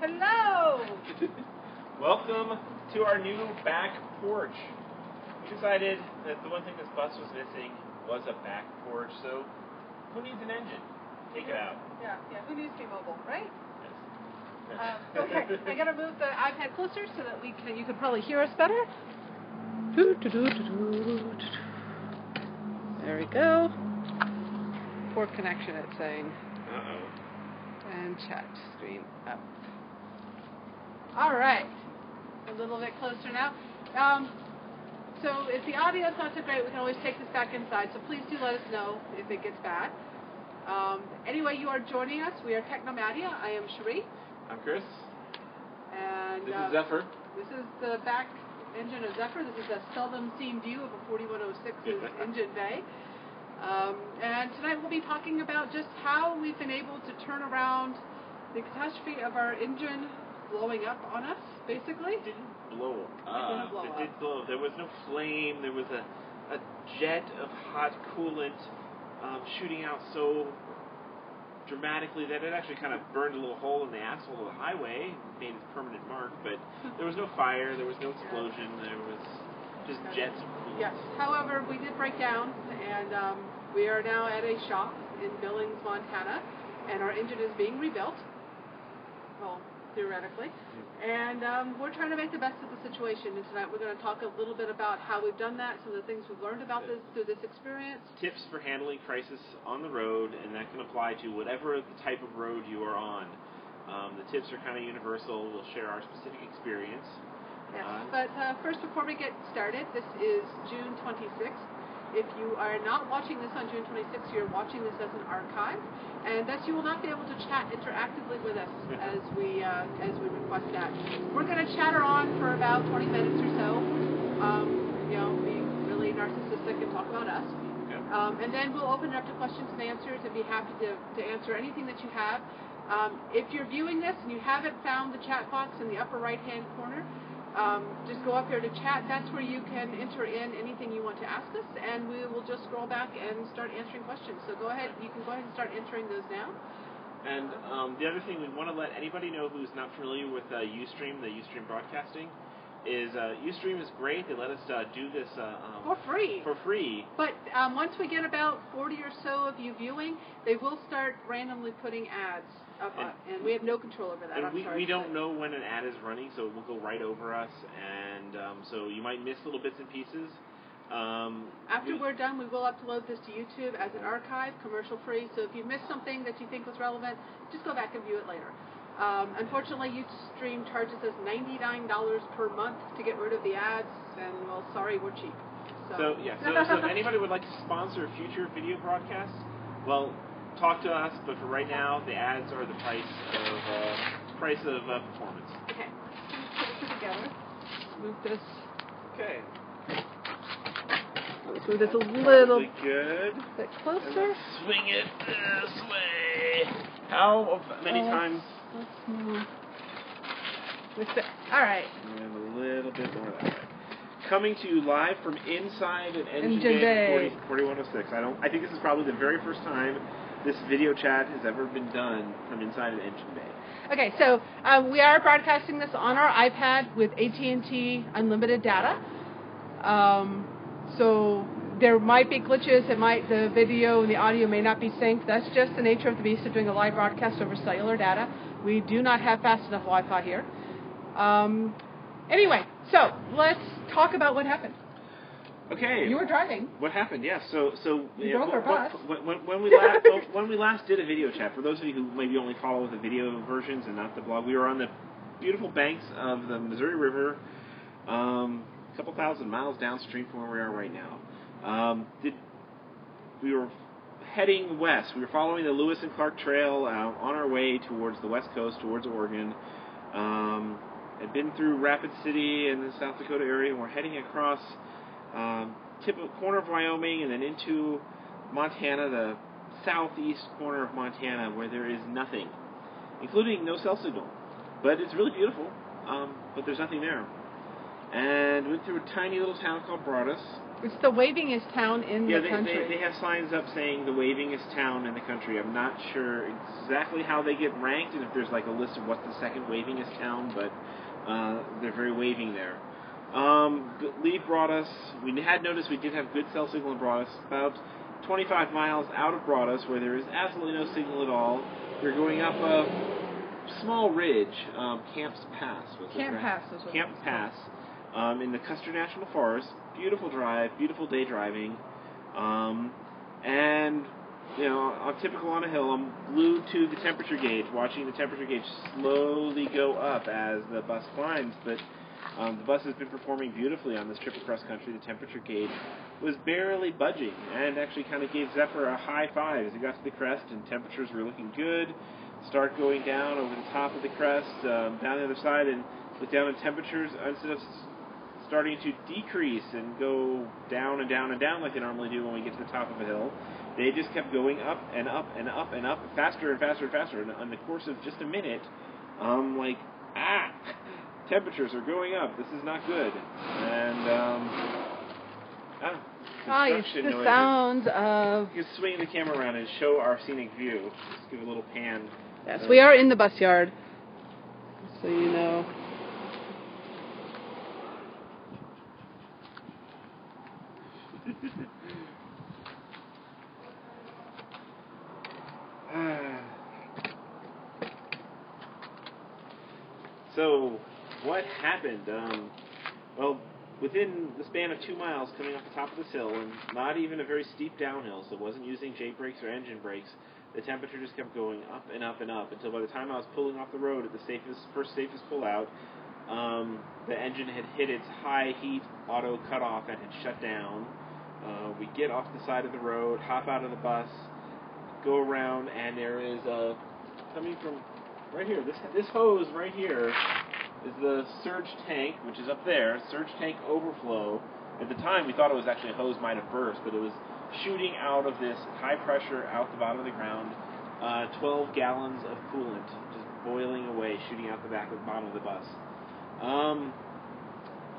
Hello! Welcome to our new back porch. We decided that the one thing this bus was missing was a back porch, so who needs an engine? Take it out. Yeah, who needs T-Mobile, right? Yes. Okay, I gotta move the iPad closer so that you can probably hear us better. There we go. Poor connection, it's saying. Uh-oh. And chat stream up. All right, a little bit closer now. So if the audio is not so great, we can always take this back inside. So please do let us know if it gets bad. Anyway, you are joining us. We are Technomadia. I am Cherie. I'm Chris. And this is Zephyr. This is the back engine of Zephyr. This is a seldom seen view of a 4106's engine bay. And tonight we'll be talking about just how we've been able to turn around the catastrophe of our engine blowing up on us, basically. It didn't blow up. It didn't blow it up. did blow up. There was no flame. There was a jet of hot coolant shooting out so dramatically that it actually kind of burned a little hole in the asphalt of the highway, made its permanent mark, but there was no fire, there was no explosion, there was just jets of coolant. Yes. However, we did break down, and we are now at a shop in Billings, Montana, and our engine is being rebuilt. Well, theoretically. And we're trying to make the best of the situation. And tonight we're going to talk a little bit about how we've done that, some of the things we've learned about this through this experience. Tips for handling crisis on the road, and that can apply to whatever the type of road you are on. The tips are kind of universal. We'll share our specific experience. Yes, but first, before we get started, this is June 26th. If you are not watching this on June 26th, you're watching this as an archive, and thus you will not be able to chat interactively with us as we request that. We're going to chatter on for about 20 minutes or so, be really narcissistic and talk about us. Yeah. And then we'll open it up to questions and answers and be happy to answer anything that you have. If you're viewing this and you haven't found the chat box in the upper right-hand corner, just go up there to chat. That's where you can enter in anything you want to ask us, and we will just scroll back and start answering questions. So go ahead, you can go ahead and start entering those now. And the other thing we want to let anybody know who's not familiar with Ustream, the Ustream broadcasting, is Ustream is great. They let us do this for free. For free. But once we get about 40 or so of you viewing, they will start randomly putting ads up, and we have no control over that. And we don't know when an ad is running, so it will go right over us, and so you might miss little bits and pieces. After we're done, we will upload this to YouTube as an archive, commercial-free, so if you missed something that you think was relevant, just go back and view it later. Unfortunately, Ustream charges us $99 per month to get rid of the ads, and, well, sorry, we're cheap. So if anybody would like to sponsor future video broadcasts, well, talk to us, but for right now, the ads are the price of performance. Okay, let's put it together. Move this. Okay. Let's move this a little bit closer. And let's swing it this way. How many times? Let's move. All right. And a little bit more that way. Coming to you live from inside an engine bay 4106. I think this is probably the very first time this video chat has ever been done from inside an engine bay. Okay, so we are broadcasting this on our iPad with AT&T unlimited data. So there might be glitches. The video and the audio may not be synced. That's just the nature of the beast of doing a live broadcast over cellular data. We do not have fast enough Wi-Fi here. Anyway, so let's talk about what happened. Okay. You were driving. What happened? Yes. So you drove our bus. When we last did a video chat, for those of you who maybe only follow the video versions and not the blog, we were on the beautiful banks of the Missouri River, a couple thousand miles downstream from where we are right now. We were heading west. We were following the Lewis and Clark Trail on our way towards the west coast, towards Oregon. Had been through Rapid City and the South Dakota area, and we're heading across corner of Wyoming and then into Montana, the southeast corner of Montana, where there is nothing, including no cell signal. But it's really beautiful, but there's nothing there. And went through a tiny little town called Broadus, It's the wavingest town in the country. They have signs up saying the wavingest town in the country. I'm not sure exactly how they get ranked and if there's like a list of what's the second wavingest town, but they're very waving there. Leave brought us, we had noticed we did have good cell signal in Broadus, about 25 miles out of Broadus where there is absolutely no signal at all. We're going up a small ridge, Camps Pass. Camp Pass. In the Custer National Forest. Beautiful drive, beautiful day driving. And, you know, typical on a hill, I'm glued to the temperature gauge, watching the temperature gauge slowly go up as the bus climbs. But the bus has been performing beautifully on this trip across country. The temperature gauge was barely budging and actually kind of gave Zephyr a high five as it got to the crest and temperatures were looking good. Start going down over the top of the crest, down the other side, and look down at temperatures instead of starting to decrease and go down and down and down like they normally do when we get to the top of a hill. They just kept going up and up and up and up, faster and faster and faster. And in the course of just a minute, like, temperatures are going up. This is not good. And, construction the noises. Sounds of... You can swing the camera around and show our scenic view. Just give a little pan. Yes, we are in the bus yard, so you know. So, what happened? Well, within the span of 2 miles coming off the top of this hill, and not even a very steep downhill, so it wasn't using J brakes or engine brakes, the temperature just kept going up and up and up until by the time I was pulling off the road at the first safest pull-out, the engine had hit its high heat auto cutoff and had shut down. We get off the side of the road, hop out of the bus, go around, and there is coming from right here, this hose right here is the surge tank, which is up there, surge tank overflow. At the time, we thought it was actually a hose might have burst, but it was shooting out of this high pressure out the bottom of the ground, 12 gallons of coolant just boiling away, shooting out the bottom of the bus.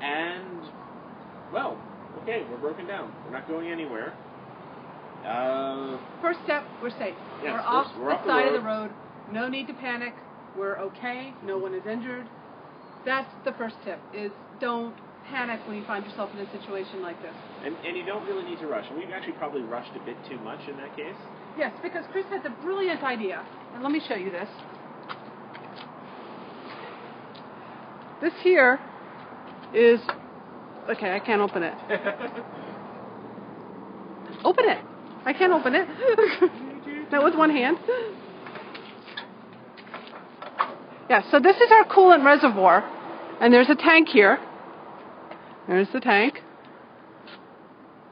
And, well, okay, we're broken down. We're not going anywhere. First step, we're safe. Yes, we're off the side of the road. No need to panic. We're okay. No one is injured. That's the first tip, is don't panic when you find yourself in a situation like this. And you don't really need to rush. And we've actually probably rushed a bit too much in that case. Yes, because Chris has a brilliant idea. And let me show you this. This here is... Okay, I can't open it. Open it! I can't open it. Not with one hand. Yeah, so this is our coolant reservoir. And there's a tank here. There's the tank.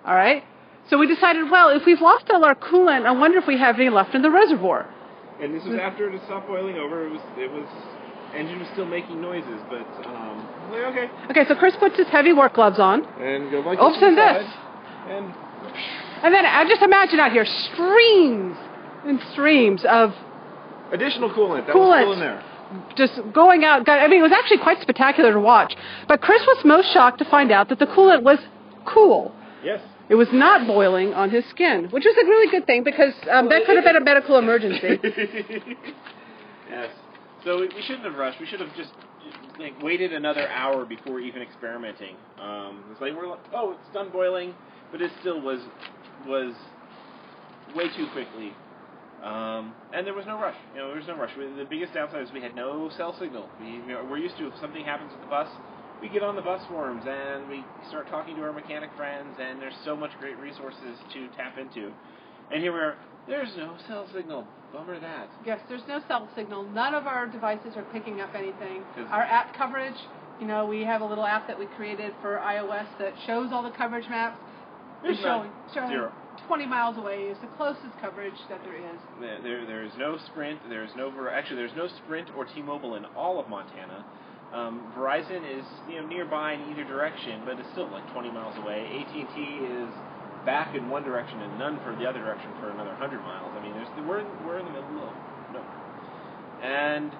All right. So we decided, well, if we've lost all our coolant, I wonder if we have any left in the reservoir. And this was after it had stopped boiling over. Engine was still making noises, but like, okay. Okay, so Chris puts his heavy work gloves on. And go like Open this. And then I just imagine out here streams and streams of additional coolant. That was still in there. Just going out. I mean, it was actually quite spectacular to watch. But Chris was most shocked to find out that the coolant was cool. Yes. It was not boiling on his skin, which was a really good thing because that could have been a medical emergency. Yes. So we shouldn't have rushed. We should have just waited another hour before even experimenting. It's like it's done boiling, but it still was way too quickly. And there was no rush. There was no rush. The biggest downside is we had no cell signal. We're used to if something happens with the bus, we get on the bus forums and we start talking to our mechanic friends, and there's so much great resources to tap into. And here we are. There's no cell signal. Bummer that. Yes, there's no cell signal. None of our devices are picking up anything. Our app coverage, we have a little app that we created for iOS that shows all the coverage maps. There's showing zero. 20 miles away is the closest coverage that there is. There is no Sprint. There's no Sprint or T-Mobile in all of Montana. Verizon is nearby in either direction, but it's still like 20 miles away. AT&T is back in one direction and none for the other direction for another 100 miles. I mean, we're in the middle of nowhere. And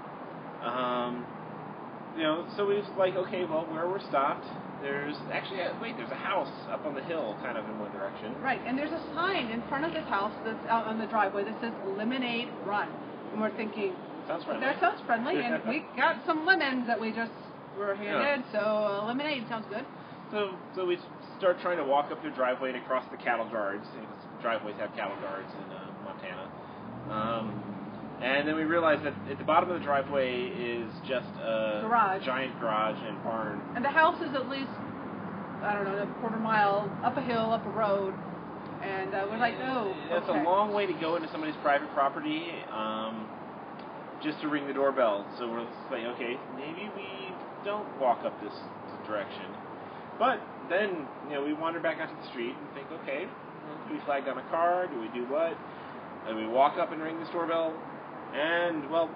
so we was like, okay, well, where we're stopped, there's actually, there's a house up on the hill, kind of in one direction. Right, and there's a sign in front of this house that's out on the driveway that says Lemonade Run. And we're thinking, sounds friendly. That sounds friendly, and we got some lemons that we just were handed, Yeah. so lemonade sounds good. So we start trying to walk up the driveway to cross the cattle guards. Driveways have cattle guards in Montana. And then we realize that at the bottom of the driveway is just a giant garage and barn. And the house is at least, I don't know, a quarter mile up a hill, up a road. And we're like, oh, It's a long way to go into somebody's private property just to ring the doorbell. So we're like, okay, maybe we don't walk up this direction. But then, we wander back out to the street and think, okay, do we flag down a car? Do we do what? And we walk up and ring this doorbell. And, well,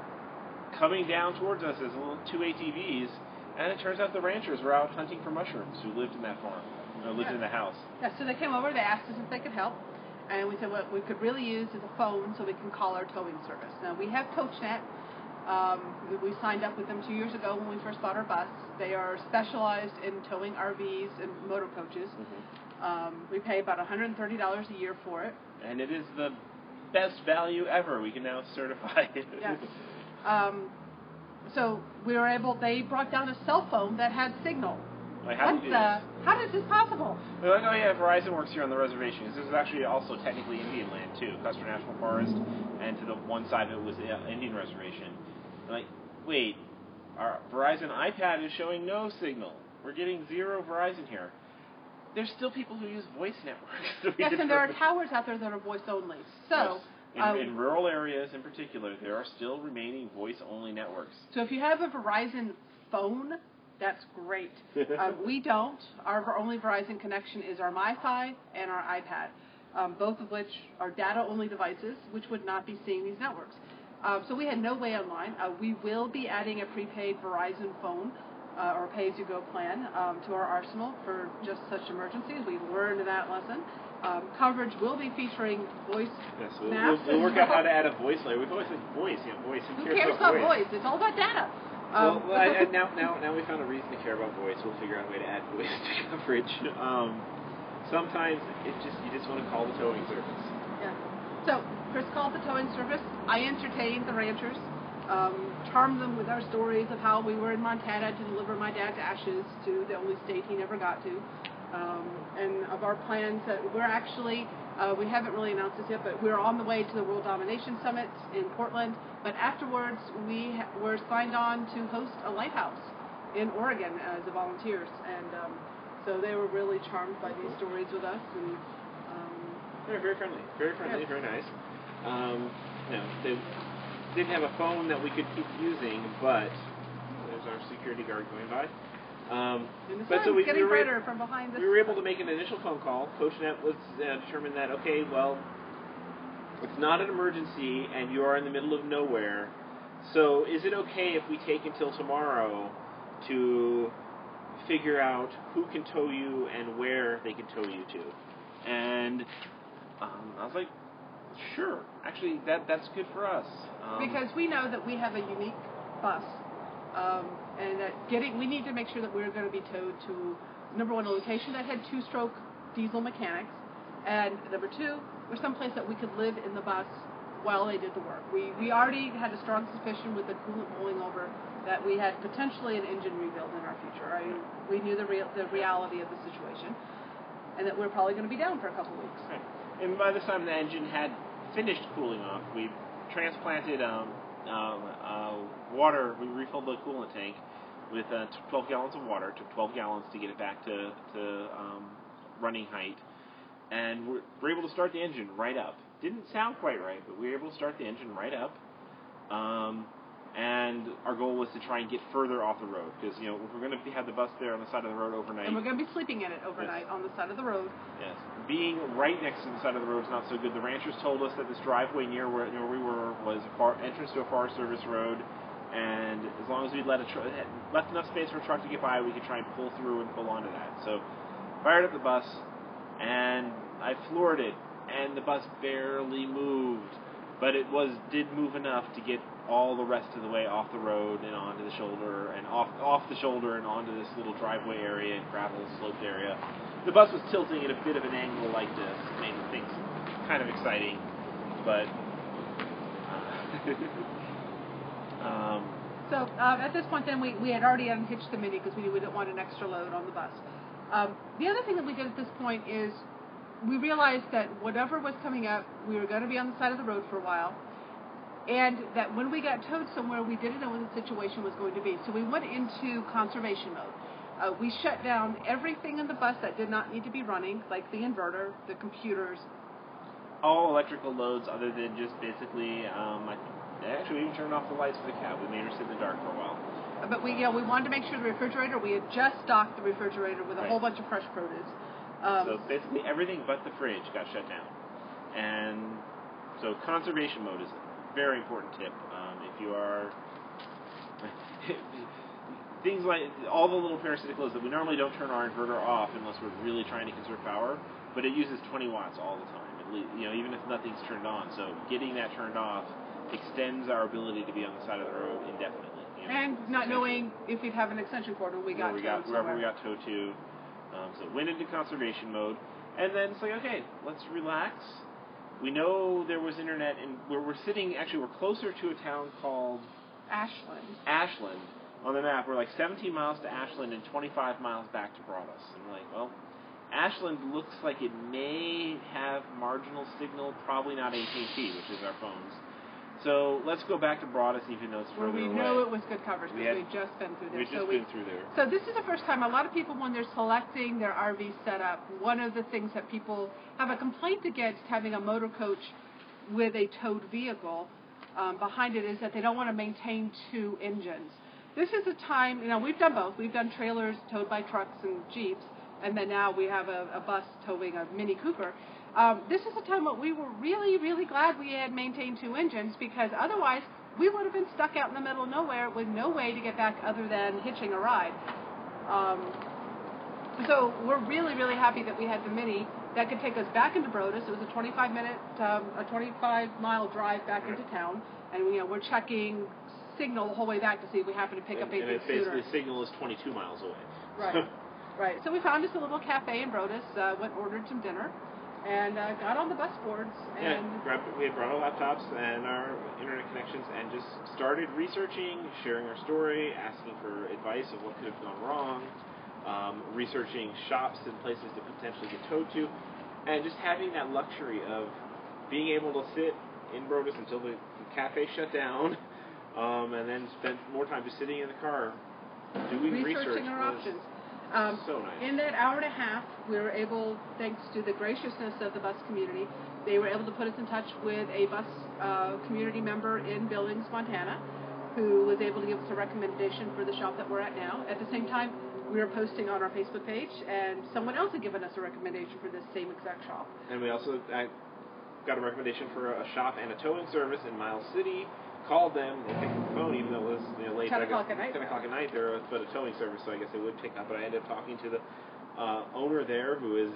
coming down towards us is two ATVs. And it turns out the ranchers were out hunting for mushrooms who lived in that farm, lived in the house. Yeah, so they came over, they asked us if they could help. And we said what we could really use is a phone so we can call our towing service. Now, we have CoachNet. We signed up with them 2 years ago when we first bought our bus. They are specialized in towing RVs and motor coaches. Mm-hmm. We pay about $130 a year for it. And it is the best value ever. We can now certify it. Yes. So we were able, they brought down a cell phone that had signal. Like, how is this possible? They're like, oh yeah, Verizon works here on the reservation. This is actually also technically Indian land too, Custer National Forest, and to the one side of it was the Indian reservation. They're like, wait, our Verizon iPad is showing no signal. We're getting zero Verizon here. There's still people who use voice networks. Yes, and there are towers out there that are voice only. So. Yes. In rural areas in particular, there are still remaining voice-only networks. So if you have a Verizon phone, that's great. We don't. Our only Verizon connection is our MiFi and our iPad, both of which are data-only devices, which would not be seeing these networks. So we had no way online. We will be adding a prepaid Verizon phone or pay-as-you-go plan to our arsenal for just such emergencies. We've learned that lesson. Coverage will be featuring voice maps. We'll work out how to add a voice layer. We've always said voice, voice. Who cares about voice? It's all about data. Now we found a reason to care about voice. We'll figure out a way to add voice to coverage. Sometimes you just want to call the towing service. Yeah. So Chris called the towing service. I entertained the ranchers, charmed them with our stories of how we were in Montana to deliver my dad's ashes to the only state he never got to. And of our plans that we're actually, we haven't really announced this yet, but we're on the way to the World Domination Summit in Portland. But afterwards, we were signed on to host a lighthouse in Oregon as volunteers. And so they were really charmed by these stories with us. And they're very friendly, yes. Very nice. They didn't have a phone that we could keep using, but there's our security guard going by. But so we were from behind we were able to make an initial phone call. CoachNet was determined that, okay, well, it's not an emergency and you are in the middle of nowhere, so is it okay if we take until tomorrow to figure out who can tow you and where they can tow you to? And I was like, sure, actually that's good for us. Because we know that we have a unique bus. And that we need to make sure that we're going to be towed to, number one, a location that had two-stroke diesel mechanics, and number two, or someplace that we could live in the bus while they did the work. We already had a strong suspicion with the coolant rolling over that we had potentially an engine rebuild in our future. We knew the reality of the situation, and that we were probably going to be down for a couple weeks. Right. And by the time the engine had finished cooling off, we transplanted water. We refilled the coolant tank with 12 gallons of water. It took 12 gallons to get it back to running height, and we're able to start the engine right up. Didn't sound quite right, but we were able to start the engine right up. And our goal was to try and get further off the road, because if we're going to have the bus there on the side of the road overnight, and we're going to be sleeping in it overnight on the side of the road. Yes, being right next to the side of the road is not so good. The ranchers told us that this driveway near where we were was entrance to a Forest Service road, and as long as we left enough space for a truck to get by, we could try and pull through and pull onto that. So, fired up the bus, and I floored it, and the bus barely moved, but it did move enough to get all the rest of the way off the road and onto the shoulder, and off the shoulder and onto this little driveway area and gravel sloped area. The bus was tilting at a bit of an angle like this, made things kind of exciting, but So at this point then we had already unhitched the Mini because we didn't want an extra load on the bus. The other thing that we did at this point is we realized that whatever was coming up, we were going to be on the side of the road for a while, and that when we got towed somewhere, we didn't know what the situation was going to be. So we went into conservation mode. We shut down everything in the bus that did not need to be running, like the inverter, the computers. All electrical loads other than just basically, actually we even turned off the lights for the cab. We made her sit in the dark for a while. But we wanted to make sure the refrigerator, we had just stocked the refrigerator with a whole bunch of fresh produce. So basically everything but the fridge got shut down. And so conservation mode is a very important tip. If you are... things like all the little parasitic loads that we normally don't turn our inverter off unless we're really trying to conserve power, but it uses 20 watts all the time, at least, even if nothing's turned on. So getting that turned off extends our ability to be on the side of the road indefinitely. And not knowing if we'd have an extension cord when we got towed wherever we got towed to. So went into conservation mode, and then it's like, okay, let's relax. We know there was internet, and we're sitting, actually we're closer to a town called Ashland on the map. We're like 17 miles to Ashland and 25 miles back to Broadus. And we're like, well, Ashland looks like it may have marginal signal, probably not AT&T, which is our phones. So let's go back to Broadus, even though it's further away. We know it was good coverage because we've just been through there. We've just been through there. So this is the first time. A lot of people, when they're selecting their RV setup, one of the things that people have a complaint against having a motor coach with a towed vehicle behind it is that they don't want to maintain two engines. This is a time, we've done both. We've done trailers towed by trucks and Jeeps, and then now we have a bus towing a Mini Cooper. This is a time when we were really, really glad we had maintained two engines, because otherwise we would have been stuck out in the middle of nowhere with no way to get back other than hitching a ride. So we're really, really happy that we had the Mini that could take us back into Broadus. It was a 25-mile drive back into town, and we're checking signal the whole way back to see if we happen to pick up anything sooner. And basically signal is 22 miles away. Right, right. So we found us a little cafe in Broadus, went and ordered some dinner, and got on the bus boards. And we had brought our laptops and our internet connections and just started researching, sharing our story, asking for advice of what could have gone wrong, researching shops and places to potentially get towed to, and just having that luxury of being able to sit in Broadus until the cafe shut down, and then spend more time just sitting in the car doing researching our options. So nice. In that hour and a half, we were able, thanks to the graciousness of the bus community, they were able to put us in touch with a bus community member in Billings, Montana, who was able to give us a recommendation for the shop that we're at now. At the same time, we were posting on our Facebook page, and someone else had given us a recommendation for this same exact shop. And we also got a recommendation for a shop and a towing service in Miles City. Called them, they picked up the phone, even though it was late. 10 o'clock at night. 10 o'clock at night, there was but a towing service, so I guess they would pick up. But I ended up talking to the owner there, who is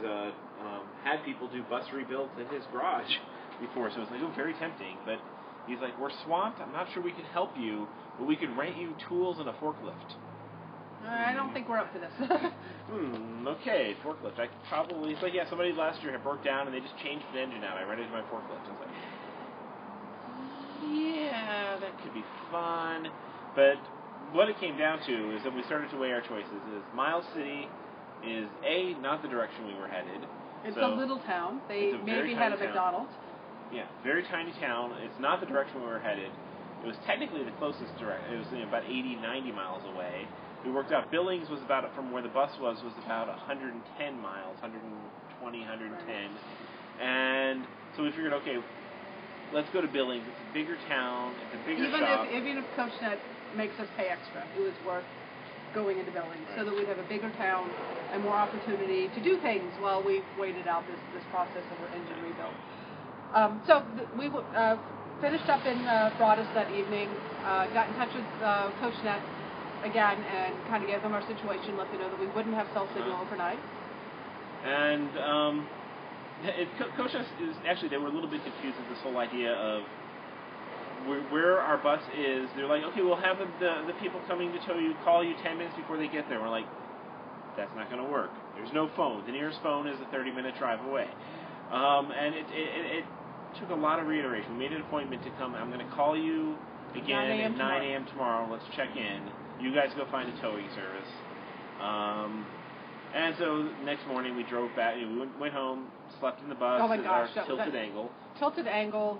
had people do bus rebuilds in his garage before, so it was like, very tempting. But he's like, we're swamped. I'm not sure we can help you, but we could rent you tools and a forklift. I don't think we're up for this. Okay, forklift. He's like, yeah, somebody last year had broke down and they just changed the engine out. I rented my forklift. I was like, yeah, that could be fun. But what it came down to is that we started to weigh our choices. Miles City is, A, not the direction we were headed. It's a little town. They maybe had a McDonald's. Yeah, very tiny town. It's not the direction we were headed. It was technically the closest direction. It was about 80, 90 miles away. We worked out Billings was about, from where the bus was about 110 miles, 120, 110. Right. And so we figured, okay, let's go to Billings. It's a bigger town. It's a bigger shop. Even if CoachNet makes us pay extra, it was worth going into Billings, right, so that we'd have a bigger town and more opportunity to do things while we waited out this process of our engine rebuild. We finished up in Broadus that evening, got in touch with CoachNet again and kind of gave them our situation, let them know that we wouldn't have cell signal overnight. And CoachNet is actually, they were a little bit confused with this whole idea of where our bus is, they're like, okay, we'll have the people coming to tow you call you 10 minutes before they get there. We're like, that's not going to work. There's no phone. The nearest phone is a 30-minute drive away. And it took a lot of reiteration. We made an appointment to come. I'm going to call you again at 9 a.m. tomorrow. Let's check in. You guys go find a towing service. And so next morning we drove back. We went home, slept in the bus. Oh my gosh, our tilted angle. Tilted angle.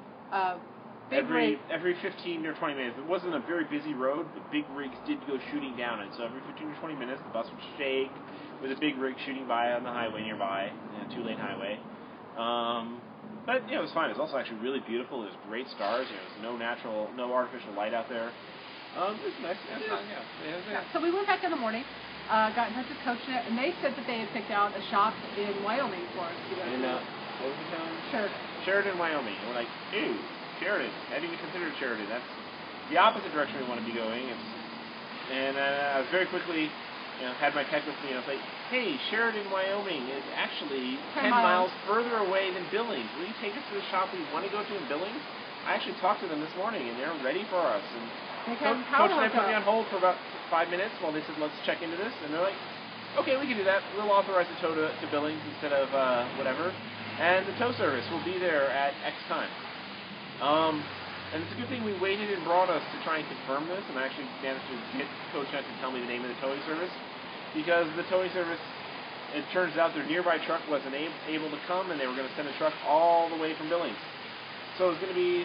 Every 15 or 20 minutes. It wasn't a very busy road, but big rigs did go shooting down it. So every 15 or 20 minutes, the bus would shake with a big rig shooting by on the highway nearby, two-lane highway. But it was fine. It was also actually really beautiful. There's great stars. There was no artificial light out there. It was nice. Yeah. So we went back in the morning, got in touch with CoachNet, and they said that they had picked out a shop in Wyoming for us to go to. What was the town? Sheridan, Wyoming. And we're like, ew. Sheridan. I hadn't even considered Sheridan. That's the opposite direction we want to be going. And I was very quickly, had my tech with me. And I was like, hey, Sheridan, Wyoming is actually 10 miles further away than Billings. Will you take us to the shop we want to go to in Billings? I actually talked to them this morning, and they're ready for us. And Coach and I put me on hold for about 5 minutes while they said, let's check into this. And they're like, okay, we can do that. We'll authorize the tow to Billings instead of whatever. And the tow service will be there at X time. And it's a good thing we waited and brought us to try and confirm this, and I actually managed to get CoachNet to tell me the name of the towing service, because the towing service, it turns out their nearby truck wasn't able to come, and they were going to send a truck all the way from Billings. So it was going to be...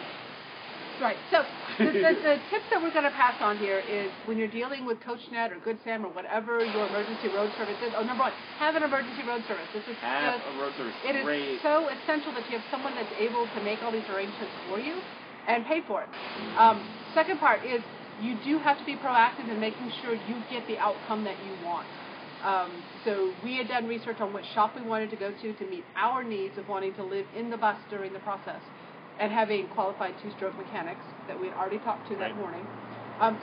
Right. So the tips that we're going to pass on here is when you're dealing with CoachNet or Good Sam or whatever your emergency road service is. Oh, number one, have an emergency road service. This is a road service. It is so essential that you have someone that's able to make all these arrangements for you and pay for it. Second part is you do have to be proactive in making sure you get the outcome that you want. So we had done research on which shop we wanted to go to meet our needs of wanting to live in the bus during the process, and having qualified two-stroke mechanics that we had already talked to that morning.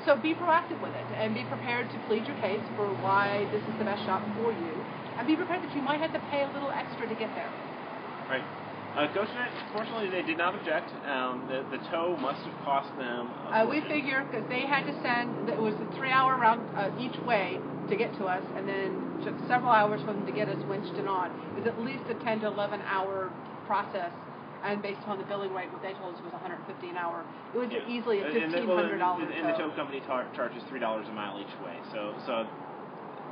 So be proactive with it, and be prepared to plead your case for why this is the best shop for you, and be prepared that you might have to pay a little extra to get there. Right. CoachNet, fortunately, they did not object. The tow must have cost them a we figure, because they had to send, it was a 3-hour round each way to get to us, and then took several hours for them to get us winched and on. It was at least a 10 to 11 hour process. And based on the billing rate, what they told us was $150 an hour. It was easily a $1,500 and the tow company charges $3 a mile each way. So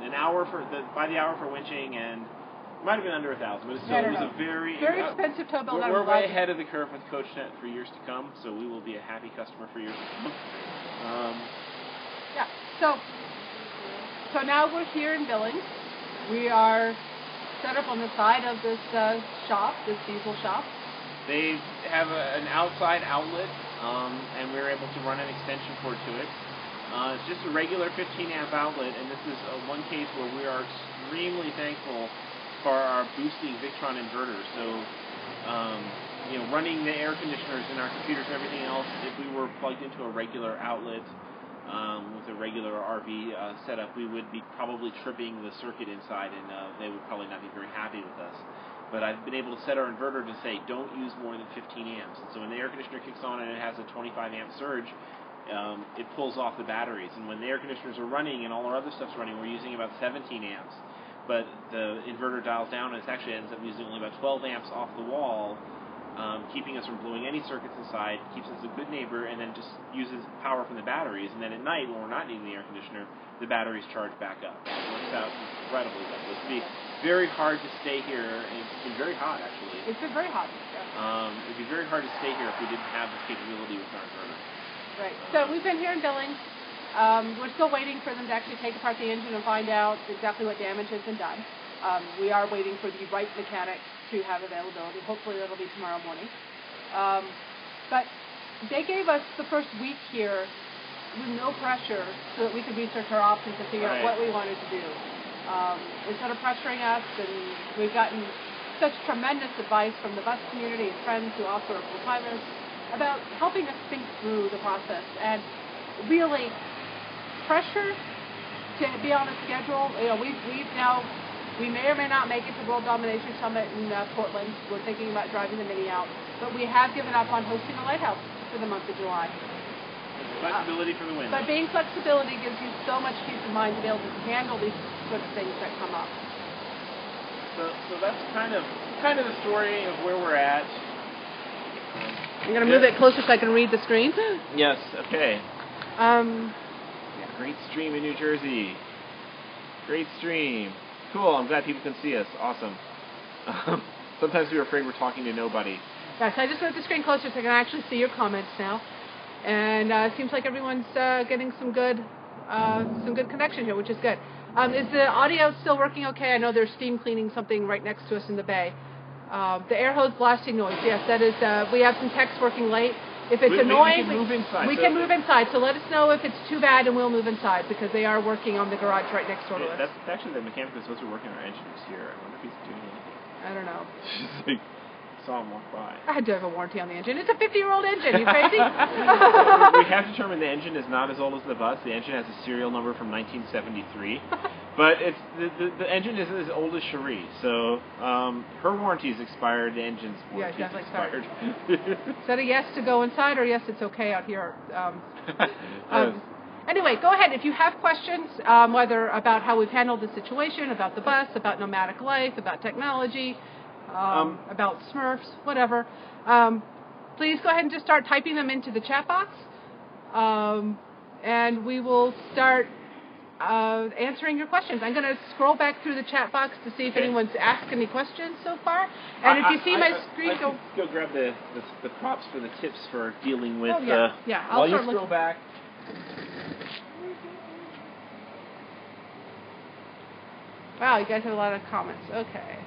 an hour by the hour for winching, and it might have been under $1,000, but it was a very expensive tow bill. We're way ahead of the curve with CoachNet for years to come, so we will be a happy customer for years to come. Yeah. So now we're here in Billings. We are set up on the side of this shop, this diesel shop. They have an outside outlet, and we were able to run an extension cord to it. It's just a regular 15-amp outlet, and this is one case where we are extremely thankful for our boosting Victron inverter. So, running the air conditioners and our computers and everything else, if we were plugged into a regular outlet with a regular RV setup, we would be probably tripping the circuit inside, and they would probably not be very happy with us. But I've been able to set our inverter to say, don't use more than 15 amps. And so when the air conditioner kicks on and it has a 25 amp surge, it pulls off the batteries. And when the air conditioners are running and all our other stuff's running, we're using about 17 amps. But the inverter dials down, and it actually ends up using only about 12 amps off the wall, keeping us from blowing any circuits inside, keeps us a good neighbor, and then just uses power from the batteries. And then at night, when we're not needing the air conditioner, the batteries charge back up. It works out incredibly well. It would be very hard to stay here, and it's been very hot, actually. It's been very hot. Yeah. It would be very hard to stay here if we didn't have this capability with our inverter. Right. So we've been here in Billings. We're still waiting for them to actually take apart the engine and find out exactly what damage has been done. We are waiting for the right mechanic to have availability. Hopefully that'll be tomorrow morning. But they gave us the first week here with no pressure so that we could research our options and figure out what we wanted to do. Instead of pressuring us, and we've gotten such tremendous advice from the bus community and friends who also are full-timers about helping us think through the process, and really pressure to be on a schedule. We may or may not make it to World Domination Summit in Portland. We're thinking about driving the Mini out, but we have given up on hosting a lighthouse for the month of July. Flexibility for the win. But being flexibility gives you so much peace of mind to be able to handle these sort of things that come up. So that's kind of the story of where we're at. I'm going to move it closer so I can read the screen. Yes, okay. Yeah, great stream in New Jersey. Great stream. Cool, I'm glad people can see us. Awesome. Sometimes we're afraid we're talking to nobody. Yes, I just moved the screen closer so I can actually see your comments now. And it seems like everyone's getting some good connection here, which is good. Is the audio still working okay? I know there's steam cleaning something right next to us in the bay. The air hose blasting noise, yes, that is, we have some techs working late. If it's annoying, we can move inside. We can move inside, so let us know if it's too bad and we'll move inside because they are working on the garage right next door to us. That's actually the mechanic that's supposed to be working on our engines here. I wonder if he's doing anything. I don't know. Just like, saw him walk by. I do have a warranty on the engine. It's a 50-year-old engine. You crazy? We have determined the engine is not as old as the bus. The engine has a serial number from 1973. But it's the engine isn't as old as Cherie, so her warranty's expired. The engine's warranty's expired. Is that a yes to go inside, or yes, it's okay out here? Anyway, go ahead. If you have questions, whether about how we've handled the situation, about the bus, about nomadic life, about technology, about Smurfs, whatever, please go ahead and just start typing them into the chat box, and we will start answering your questions. I'm going to scroll back through the chat box to see if anyone's asked any questions so far. And if you see my screen, go grab the props for the tips for dealing with. I'll while you scroll back. Wow, you guys have a lot of comments. Okay.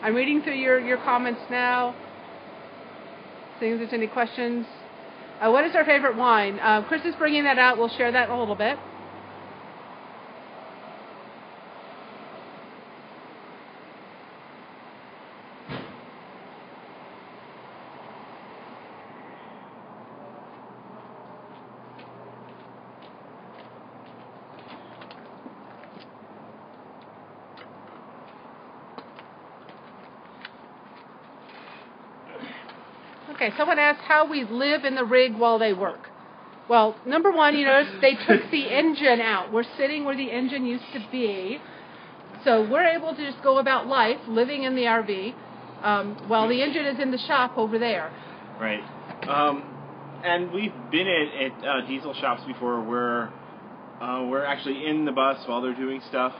I'm reading through your comments now. Seeing if there's any questions. What is our favorite wine? Chris is bringing that out. We'll share that in a little bit. Okay, someone asked how we live in the rig while they work. Well, number one, you notice they took the engine out. We're sitting where the engine used to be. So we're able to just go about life, living in the RV, while the engine is in the shop over there. Right. And we've been at diesel shops before where we're actually in the bus while they're doing stuff.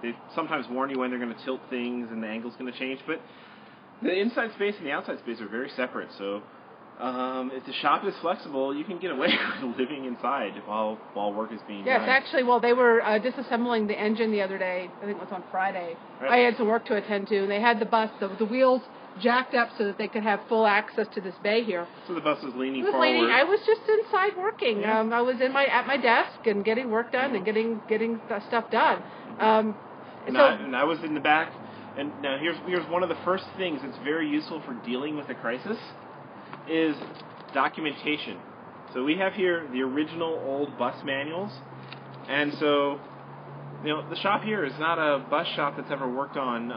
They sometimes warn you when they're going to tilt things and the angle's going to change, but the inside space and the outside space are very separate, so if the shop is flexible, you can get away with living inside while work is being done. Yes, actually, they were disassembling the engine the other day. I think it was on Friday. Right. I had some work to attend to, and they had the bus, the wheels jacked up so that they could have full access to this bay here. So the bus was leaning forward. I was just inside working. Yeah. I was at my desk and getting work done and getting stuff done. And I was in the back. And now here's one of the first things that's very useful for dealing with a crisis is documentation. So we have here the original old bus manuals. And so, the shop here is not a bus shop that's ever worked on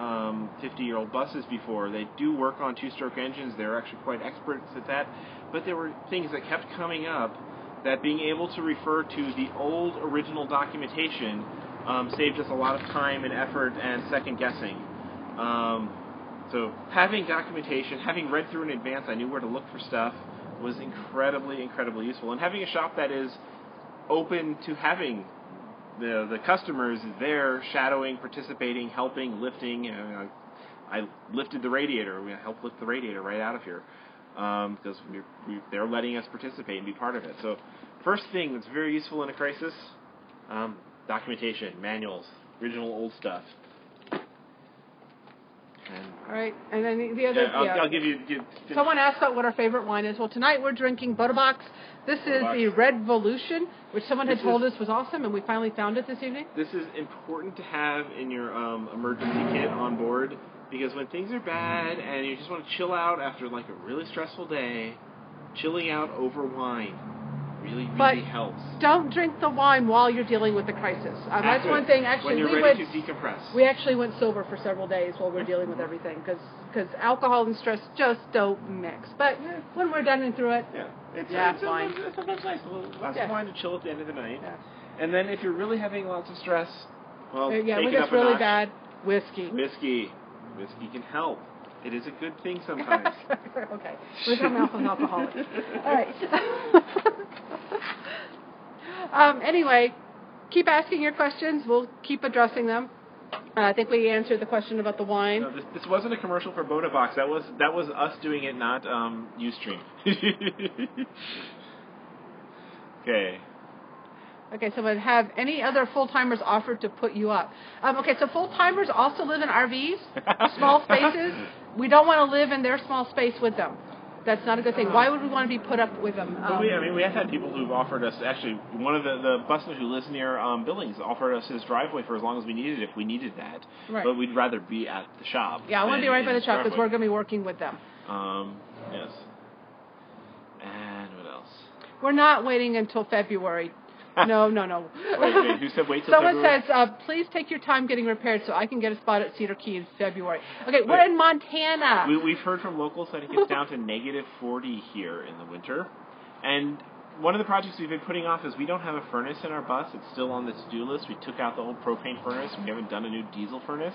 50-year-old buses before. They do work on two-stroke engines. They're actually quite experts at that. But there were things that kept coming up that being able to refer to the old original documentation saved us a lot of time and effort and second guessing. So having documentation, having read through in advance, I knew where to look for stuff, was incredibly, incredibly useful. And having a shop that is open to having the customers there, shadowing, participating, helping, lifting. I lifted the radiator. We helped lift the radiator right out of here because they're letting us participate and be part of it. So first thing that's very useful in a crisis, documentation, manuals, original old stuff. All right, and then the other... I'll give you... Someone asked about what our favorite wine is. Well, tonight we're drinking Butterbox. This is the Redvolution, which someone had told us was awesome, and we finally found it this evening. This is important to have in your emergency kit on board, because when things are bad and you just want to chill out after like a really stressful day, chilling out over wine really but helps. Don't drink the wine while you're dealing with the crisis. That's one thing. Actually, when you're ready to decompress. We actually went sober for several days while we're dealing with everything because alcohol and stress just don't mix. But when we're done and through it, it's fine. It's sometimes nice. A little glass of wine to chill at the end of the night. Yeah. And then if you're really having lots of stress, well, take when it it's up a really notch. bad, whiskey. Whiskey can help. It is a good thing sometimes. Okay, we're talking about alcoholics. All right. Anyway, keep asking your questions. We'll keep addressing them. I think we answered the question about the wine. No, this wasn't a commercial for Bodabox. That was us doing it, not Ustream. Okay. Okay, so would have any other full-timers offered to put you up? Okay, so full-timers also live in RVs, small spaces. We don't want to live in their small space with them. That's not a good thing. Why would we want to be put up with them? We have had people who've offered us, actually, one of the busman who lives near Billings offered us his driveway for as long as we needed it if we needed that. Right. But we'd rather be at the shop. Yeah, I want to be right by the shop because we're going to be working with them. Yes. And what else? We're not waiting until February. No. Wait, who said wait till Someone February? says, please take your time getting repaired so I can get a spot at Cedar Key in February. Okay, we're in Montana. We've heard from locals that it gets down to negative 40 here in the winter. And one of the projects we've been putting off is we don't have a furnace in our bus. It's still on the to-do list. We took out the old propane furnace. We haven't done a new diesel furnace.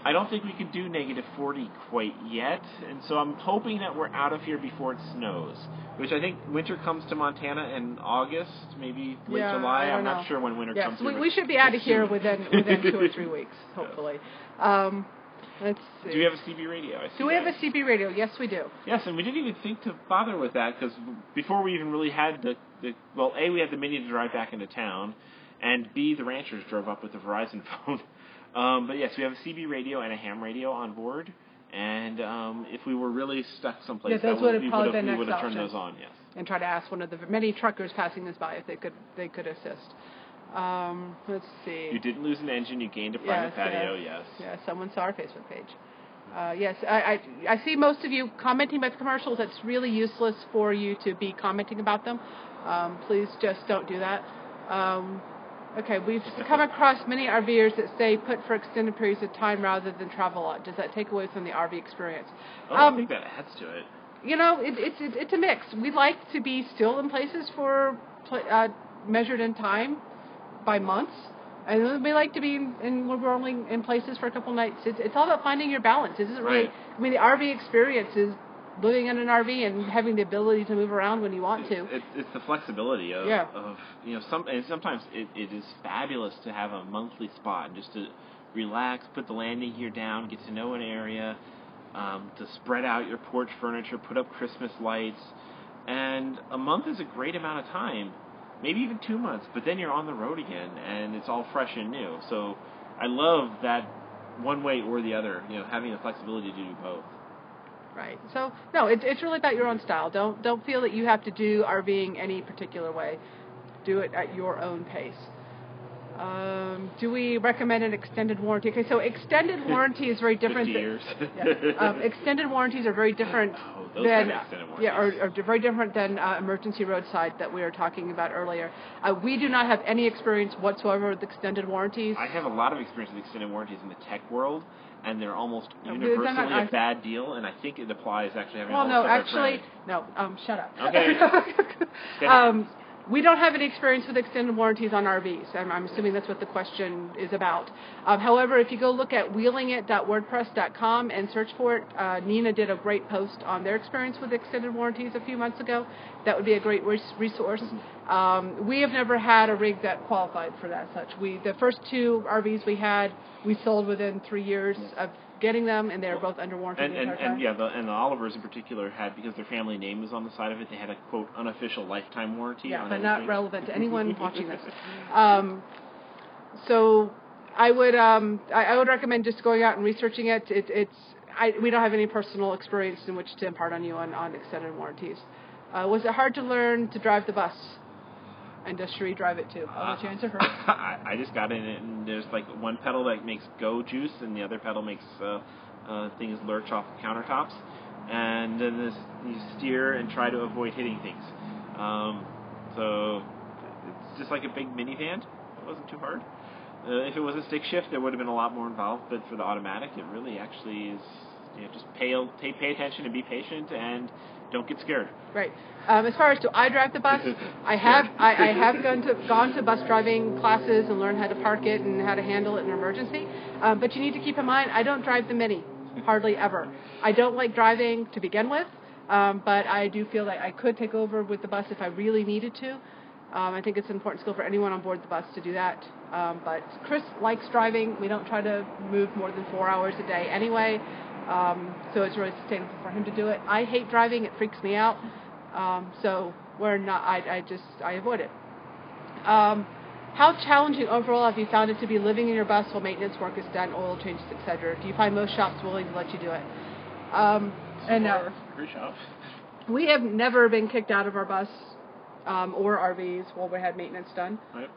I don't think we could do negative 40 quite yet, and so I'm hoping that we're out of here before it snows, which I think winter comes to Montana in August, maybe late July. I'm not sure when winter comes. Yes, we should be out of here within 2 or 3 weeks, hopefully. Let's see. Do we have a CB radio? Do we have a CB radio? Yes, we do. Yes, and we didn't even think to bother with that because before we even really had well, A, we had the Mini to drive back into town, and B, the ranchers drove up with the Verizon phone. But yes, we have a CB radio and a ham radio on board, and if we were really stuck someplace, we would have turned those on. Yes, and try to ask one of the many truckers passing this by if they could assist. Let's see. You didn't lose an engine. You gained a private patio. Yes. Yeah, someone saw our Facebook page. Yes, I see most of you commenting about the commercials. It's really useless for you to be commenting about them. Please just don't do that. Okay, we've come across many RVers that say put for extended periods of time rather than travel a lot. Does that take away from the RV experience? I think that adds to it. It's a mix. We like to be still in places for measured in time by months, and we like to be when we're only in places for a couple nights. It's all about finding your balance. It isn't really. Right. I mean, the RV experience is living in an RV and having the ability to move around when you want to. It's the flexibility of sometimes it is fabulous to have a monthly spot and just to relax, put the landing gear down, get to know an area, to spread out your porch furniture, put up Christmas lights, and a month is a great amount of time, maybe even 2 months, but then you're on the road again and it's all fresh and new. So I love that one way or the other, having the flexibility to do both. Right. So, no, it's really about your own style. Don't feel that you have to do RVing any particular way. Do it at your own pace. Do we recommend an extended warranty? Okay, so extended warranty is very different. 50 years. Extended warranties are very different than are very different than emergency roadside that we were talking about earlier. We do not have any experience whatsoever with extended warranties. I have a lot of experience with extended warranties in the tech world, and they're almost universally a bad deal, and I think it applies actually having shut up. Okay. We don't have any experience with extended warranties on RVs. I'm assuming that's what the question is about. However, if you go look at wheelingit.wordpress.com and search for it, Nina did a great post on their experience with extended warranties a few months ago. That would be a great resource. We have never had a rig that qualified for that such. The first 2 RVs we had, we sold within 3 years of getting them, and they were both under warranty the entire time. And the Olivers in particular had, because their family name was on the side of it, they had a quote unofficial lifetime warranty. Yeah, but not relevant to anyone watching this. So I would recommend just going out and researching it. We don't have any personal experience in which to impart on you on extended warranties. Was it hard to learn to drive the bus? And does Sheree drive it too? I'll let you answer first. I just got in it, and there's like one pedal that makes go juice, and the other pedal makes things lurch off the countertops. And then you steer and try to avoid hitting things. So it's just like a big minivan. It wasn't too hard. If it was a stick shift, there would have been a lot more involved. But for the automatic, it really actually is. Just pay attention and be patient and don't get scared. Right. As far as do I drive the bus, I have gone to bus driving classes and learned how to park it and how to handle it in an emergency. But you need to keep in mind, I don't drive the Mini, hardly ever. I don't like driving to begin with, but I do feel like I could take over with the bus if I really needed to. I think it's an important skill for anyone on board the bus to do that. But Chris likes driving. We don't try to move more than 4 hours a day anyway. So it's really sustainable for him to do it. I hate driving; it freaks me out. So we're not. I avoid it. How challenging overall have you found it to be living in your bus while maintenance work is done, oil changes, etc.? Do you find most shops willing to let you do it? Free shop. We have never been kicked out of our bus or RVs while we had maintenance done. Right.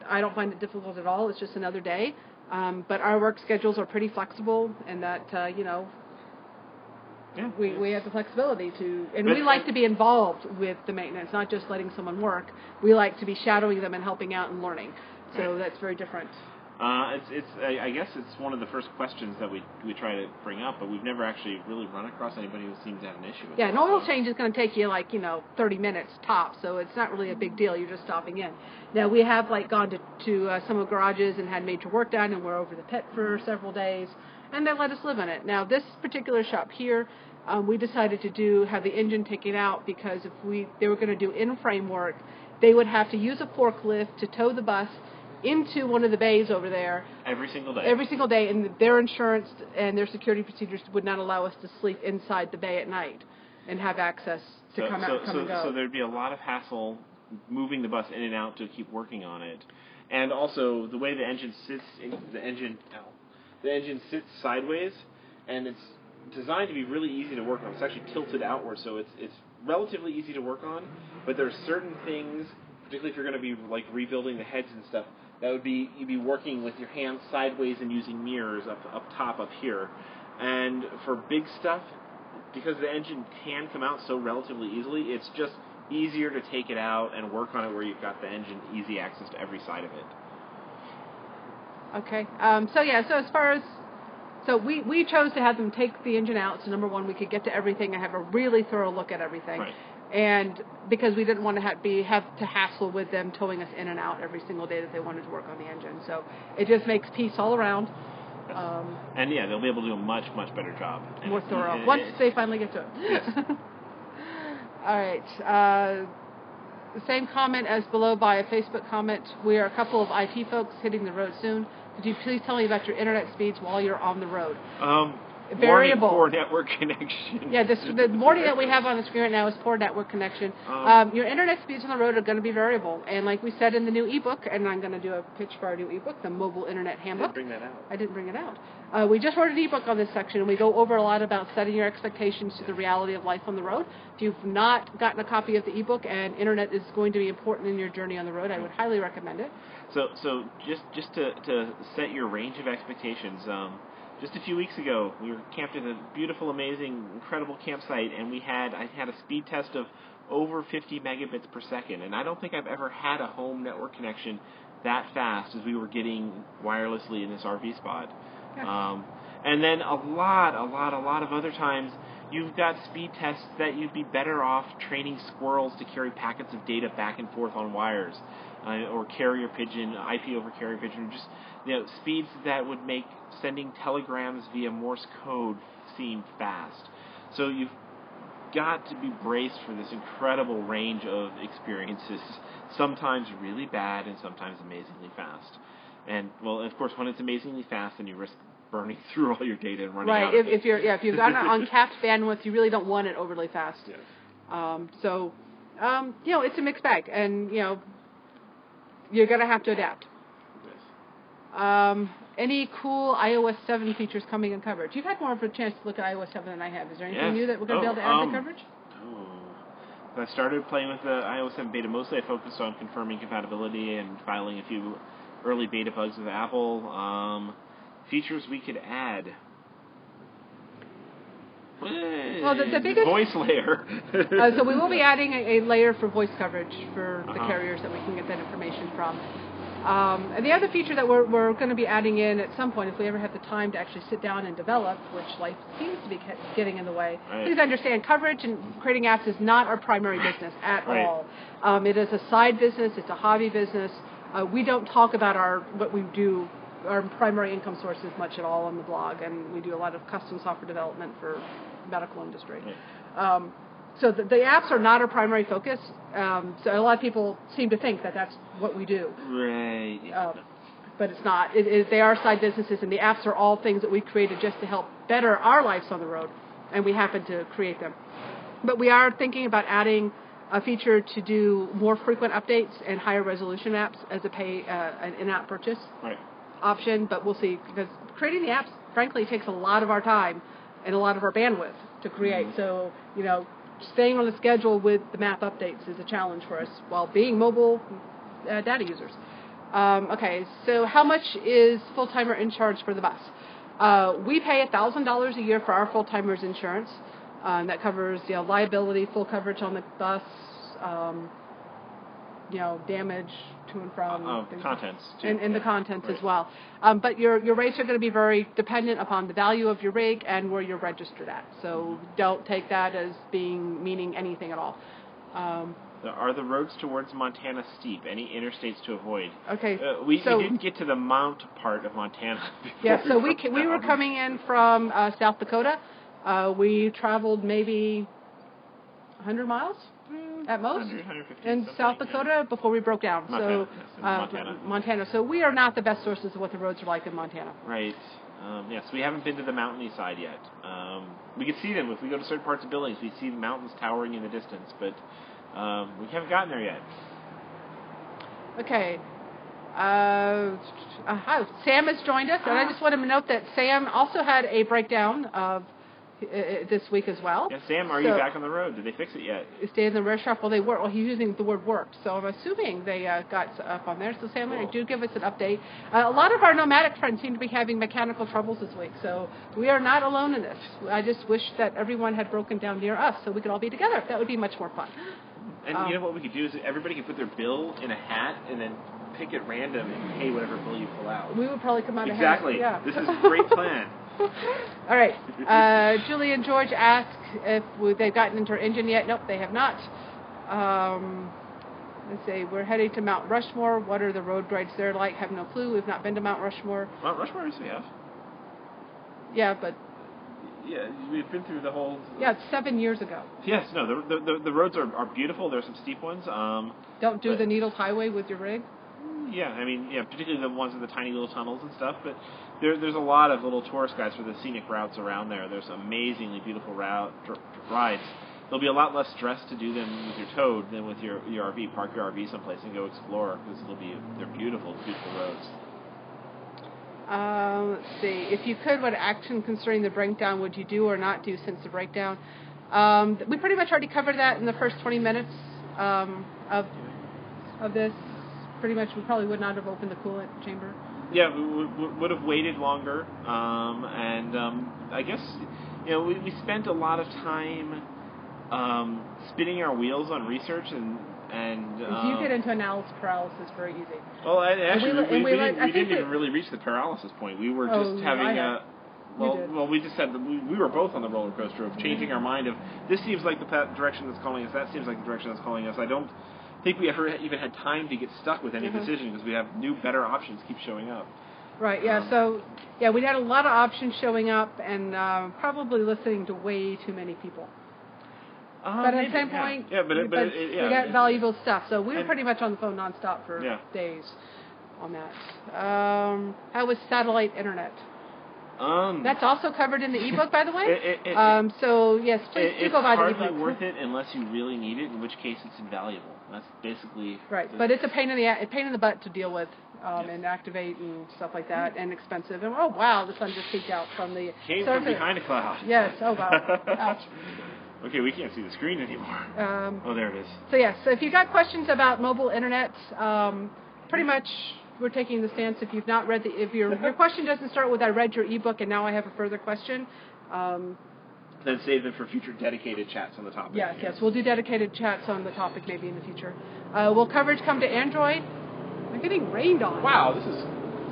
I don't find it difficult at all. It's just another day. But our work schedules are pretty flexible, and that we have the flexibility to, and we like to be involved with the maintenance, not just letting someone work. We like to be shadowing them and helping out and learning. So that's very different. I guess it's one of the first questions that we try to bring up, but we've never actually really run across anybody who seems to have an issue with it. Yeah, an oil change is going to take you 30 minutes tops, so it's not really a big deal. You're just stopping in. Now, we have gone to some of the garages and had major work done, and we're over the pit for several days, and they let us live in it. Now, this particular shop here, we decided to have the engine taken out because if they were going to do in-frame work, they would have to use a forklift to tow the bus into one of the bays over there. Every single day, and their insurance and their security procedures would not allow us to sleep inside the bay at night and have access to come and go. So there'd be a lot of hassle moving the bus in and out to keep working on it. And also, the way the engine sits, the engine sits sideways, and it's designed to be really easy to work on. It's actually tilted outward, so it's relatively easy to work on, but there's certain things, particularly if you're going to be rebuilding the heads and stuff, that would be, you'd be working with your hands sideways and using mirrors up top up here. And for big stuff, because the engine can come out so relatively easily, it's just easier to take it out and work on it where you've got the engine easy access to every side of it. Okay. So we chose to have them take the engine out, so number one, we could get to everything and have a really thorough look at everything. Right. And because we didn't want to have to hassle with them towing us in and out every single day that they wanted to work on the engine. So it just makes peace all around. Yes. And they'll be able to do a much, much better job. More thorough. Once they finally get to it. Yes. All right. The same comment as below by a Facebook comment. We are a couple of IT folks hitting the road soon. Could you please tell me about your internet speeds while you're on the road? Variable. Poor network connection. Yeah, the warning that we have on the screen right now is poor network connection. Your internet speeds on the road are going to be variable. And like we said in the new ebook, and I'm going to do a pitch for our new ebook, the Mobile Internet Handbook. You didn't bring that out. I didn't bring it out. We just wrote an ebook on this section, and we go over a lot about setting your expectations to the reality of life on the road. If you've not gotten a copy of the ebook and internet is going to be important in your journey on the road, I would highly recommend it. So just to set your range of expectations, just a few weeks ago, we were camped at a beautiful, amazing, incredible campsite, and I had a speed test of over 50 megabits per second, and I don't think I've ever had a home network connection that fast as we were getting wirelessly in this RV spot. Yeah. And then a lot of other times, you've got speed tests that you'd be better off training squirrels to carry packets of data back and forth on wires, or carrier pigeon, IP over carrier pigeon, just speeds that would make sending telegrams via Morse code seem fast. So you've got to be braced for this incredible range of experiences, sometimes really bad and sometimes amazingly fast. And well, of course, when it's amazingly fast, then you risk burning through all your data and running out of it. If you've got it on capped bandwidth, you really don't want it overly fast. Yes. It's a mixed bag, and you're going to have to adapt. Yes. Any cool iOS 7 features coming in coverage? You've had more of a chance to look at iOS 7 than I have. Is there anything new that we're going to be able to add to coverage? I started playing with the iOS 7 beta. Mostly I focused on confirming compatibility and filing a few early beta bugs with Apple. Features we could add. Well, the biggest voice layer. So we will be adding a layer for voice coverage for the carriers that we can get that information from. And the other feature that we're going to be adding in at some point, if we ever have the time to actually sit down and develop, which life seems to be getting in the way, please understand coverage and creating apps is not our primary business at all. It is a side business. It's a hobby business. We don't talk about what we do, our primary income sources much at all on the blog, and we do a lot of custom software development for medical industry. So the apps are not our primary focus. So a lot of people seem to think that that's what we do. Right. But it's not. They are side businesses, and the apps are all things that we created just to help better our lives on the road, and we happen to create them. But we are thinking about adding a feature to do more frequent updates and higher resolution apps as an in-app purchase option. But we'll see, because creating the apps, frankly, takes a lot of our time and a lot of our bandwidth to create. So, staying on the schedule with the map updates is a challenge for us while being mobile data users. Okay, so how much is full-timer insurance for the bus? We pay $1,000 a year for our full-timers insurance. That covers liability, full coverage on the bus, damage to and from. Contents, too. And the contents as well. But your rates are going to be very dependent upon the value of your rig and where you're registered at. So don't take that as meaning anything at all. Are the roads towards Montana steep? Any interstates to avoid? Okay. We didn't get to the mount part of Montana. Yeah, so we were coming in from South Dakota. We traveled maybe 100 miles at most 150 in South Dakota before we broke down. Montana. So we are not the best sources of what the roads are like in Montana. Right. Yes, we haven't been to the mountainy side yet. We can see them if we go to certain parts of Billings. We see the mountains towering in the distance, but we haven't gotten there yet. Okay. Sam has joined us, and I just want to note that Sam also had a breakdown of this week as well. Yeah, Sam, are you back on the road? Did they fix it yet? Stay in the rear shop. Well, they were. Well, he's using the word worked, so I'm assuming they got up on there. So, Sam, do give us an update. A lot of our nomadic friends seem to be having mechanical troubles this week, so we are not alone in this. I just wish that everyone had broken down near us so we could all be together. That would be much more fun. And you know what we could do is everybody could put their bill in a hat and then pick at random and pay whatever bill you pull out. We would probably come out exactly. Yeah. This is a great plan. All right. Julie and George ask if they've gotten into our engine yet. Nope, they have not. Let's see. We're heading to Mount Rushmore. What are the road rides there like? Have no clue. We've not been to Mount Rushmore. Mount Rushmore, yes, we have. Yeah, but... Yeah, we've been through the whole... Yeah, it's 7 years ago. Yes, no, the roads are beautiful. There's some steep ones. Don't do the Needles Highway with your rig? Yeah, I mean, particularly the ones with the tiny little tunnels and stuff, but there's a lot of little tourist guides for the scenic routes around there. There's amazingly beautiful rides. There'll be a lot less stress to do them with your Toad than with your RV. Park your RV someplace and go explore, because they're beautiful, beautiful roads. Let's see. If you could, what action concerning the breakdown would you do or not do since the breakdown? We pretty much already covered that in the first 20 minutes of this. Pretty much, we probably would not have opened the coolant chamber. Yeah, we would have waited longer, and I guess we spent a lot of time spinning our wheels on research and you get into analysis paralysis very easy. Well, actually, we didn't even really reach the paralysis point. We were just having we just said that we were both on the roller coaster of changing our mind of this seems like the direction that's calling us, that seems like the direction that's calling us. I don't think we ever even had time to get stuck with any decision because we have new, better options keep showing up. Right, yeah. So we had a lot of options showing up and probably listening to way too many people. But at the same point, we got valuable stuff. So we were pretty much on the phone nonstop for days on that. How was satellite internet? That's also covered in the ebook, by the way. So yes, please do go buy the ebook. It's hardly worth it unless you really need it, in which case it's invaluable. That's basically right. But it's a pain in the butt to deal with and activate and stuff like that, and expensive. And oh wow, the sun just peeked out from the came from behind a cloud. Yes. Oh wow. Ouch. Okay, we can't see the screen anymore. Oh, there it is. So yes, so if you've got questions about mobile internet, pretty much we're taking the stance if you've not read if your question doesn't start with I read your ebook and now I have a further question, then save them for future dedicated chats on the topic. Yes, we'll do dedicated chats on the topic maybe in the future. Will coverage come to Android? I'm getting rained on. Wow, this is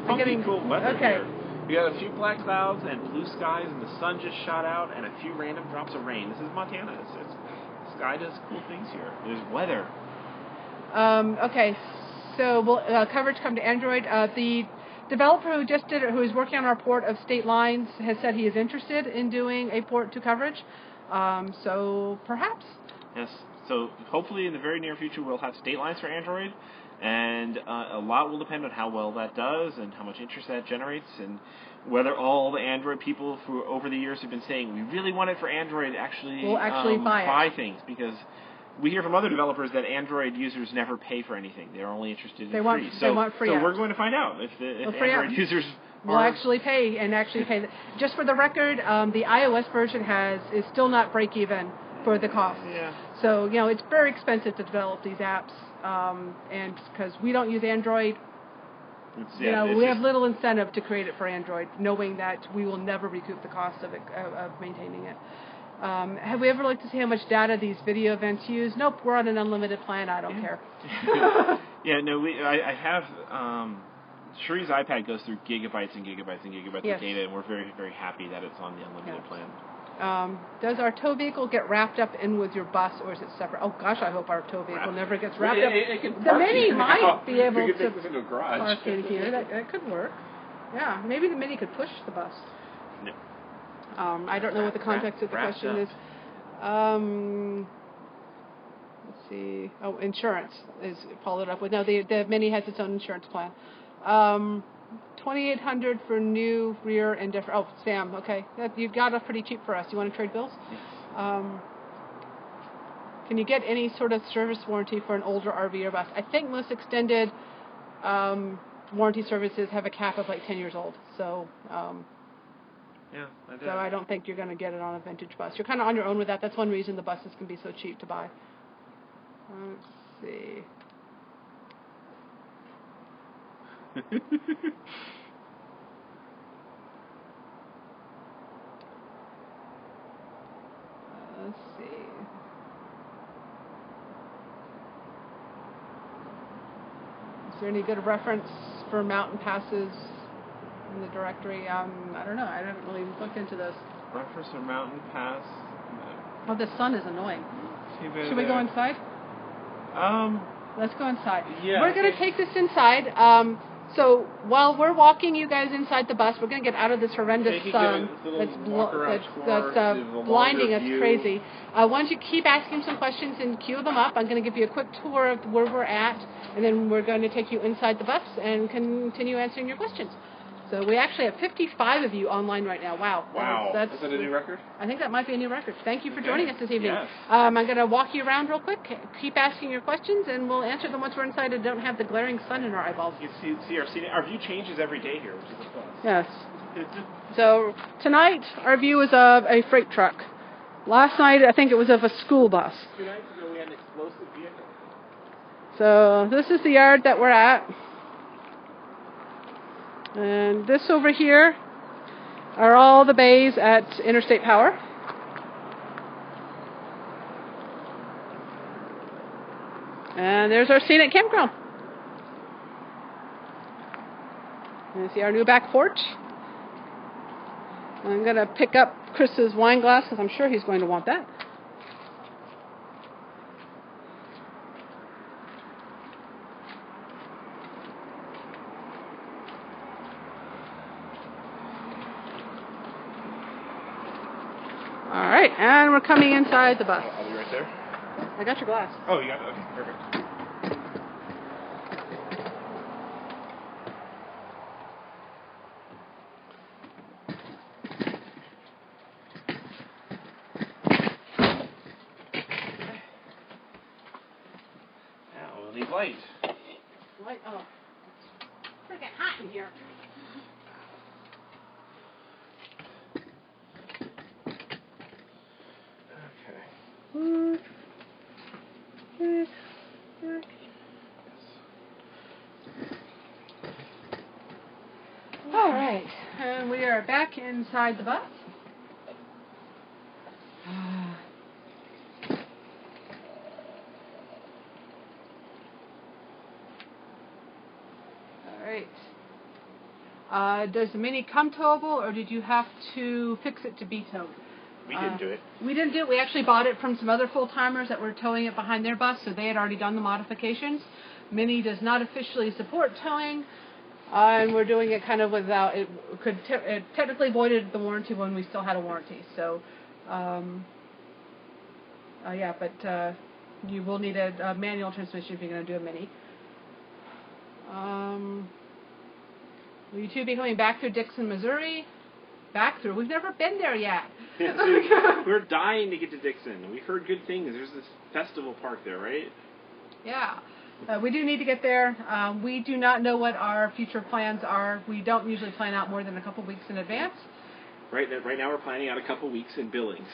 funky, cool weather okay. here. We got a few black clouds and blue skies, and the sun just shot out, and a few random drops of rain. This is Montana. The sky does cool things here. There's weather. Okay, so will coverage come to Android? The developer who just did it, who is working on our port of State Lines, has said he is interested in doing a port to coverage. So perhaps. Yes. So hopefully in the very near future we'll have State Lines for Android, and a lot will depend on how well that does and how much interest that generates, and whether all the Android people who over the years have been saying we really want it for Android will actually buy things, because we hear from other developers that Android users never pay for anything. They're only interested in free. They want free. So we're going to find out if Android users will actually pay. Just for the record, the iOS version is still not break even for the cost. Yeah. So it's very expensive to develop these apps, and because we don't use Android, we have little incentive to create it for Android, knowing that we will never recoup the cost of maintaining it. Have we ever looked to see how much data these video events use? Nope, we're on an unlimited plan. I don't care. Yeah, no, I have. Sherry's iPad goes through gigabytes and gigabytes and gigabytes of data, and we're very, very happy that it's on the unlimited plan. Does our tow vehicle get wrapped up in with your bus, or is it separate? Oh gosh, I hope our tow vehicle never gets wrapped up. The Mini might be able to park in here. That could work. Yeah, maybe the Mini could push the bus. No. I don't know what the context of the question is. Let's see. Oh, insurance is followed up with. No, the Mini has its own insurance plan. $2,800 for new rear and different. Oh, Sam. Okay, you got it pretty cheap for us. You want to trade bills? Yes. Can you get any sort of service warranty for an older RVer bus? I think most extended warranty services have a cap of like 10 years old. So. Yeah, so I don't think you're going to get it on a vintage bus. You're kind of on your own with that. That's one reason the buses can be so cheap to buy. Let's see. Let's see. Is there any good reference for mountain passes in the directory? I don't know. I haven't really looked into this. Reference for mountain pass? No. Oh, the sun is annoying. Should we go inside? Let's go inside. Yeah, we're going to take this inside. So while we're walking you guys inside the bus, we're going to get out of this horrendous sun that's blinding us crazy. Why don't you keep asking some questions and queue them up. I'm going to give you a quick tour of where we're at, and then we're going to take you inside the bus and continue answering your questions. So we actually have 55 of you online right now. Wow. Wow. Is that a new record? I think that might be a new record. Thank you for joining us this evening. Yes. I'm going to walk you around real quick. Keep asking your questions, and we'll answer them once we're inside and don't have the glaring sun in our eyeballs. You can see our view changes every day here, which is a plus. Yes. So tonight, our view is of a freight truck. Last night, I think it was of a school bus. 2 nights ago, we had an explosive vehicle. So this is the yard that we're at. And this over here are all the bays at Interstate Power. And there's our scenic campground. And you see our new back porch. I'm going to pick up Chris's wine glass because I'm sure he's going to want that. All right, and we're coming inside the bus. I'll be right there. I got your glass. Oh, you got it? Okay, perfect. Now we'll need light. Light? Oh, it's freaking hot in here. All right, and we are back inside the bus. Great. Does the Mini come towable, or did you have to fix it to be towed? We didn't do it. We didn't do it. We actually bought it from some other full-timers that were towing it behind their bus, so they had already done the modifications. Mini does not officially support towing, and we're doing it kind of without it. It technically voided the warranty when we still had a warranty. So, yeah, but you will need a manual transmission if you're going to do a Mini. Will you two be coming back through Dixon, Missouri? Back through? We've never been there yet. We're dying to get to Dixon. We've heard good things. There's this festival park there, right? Yeah. We do need to get there. We do not know what our future plans are. We don't usually plan out more than a couple weeks in advance. Right now we're planning out a couple weeks in Billings.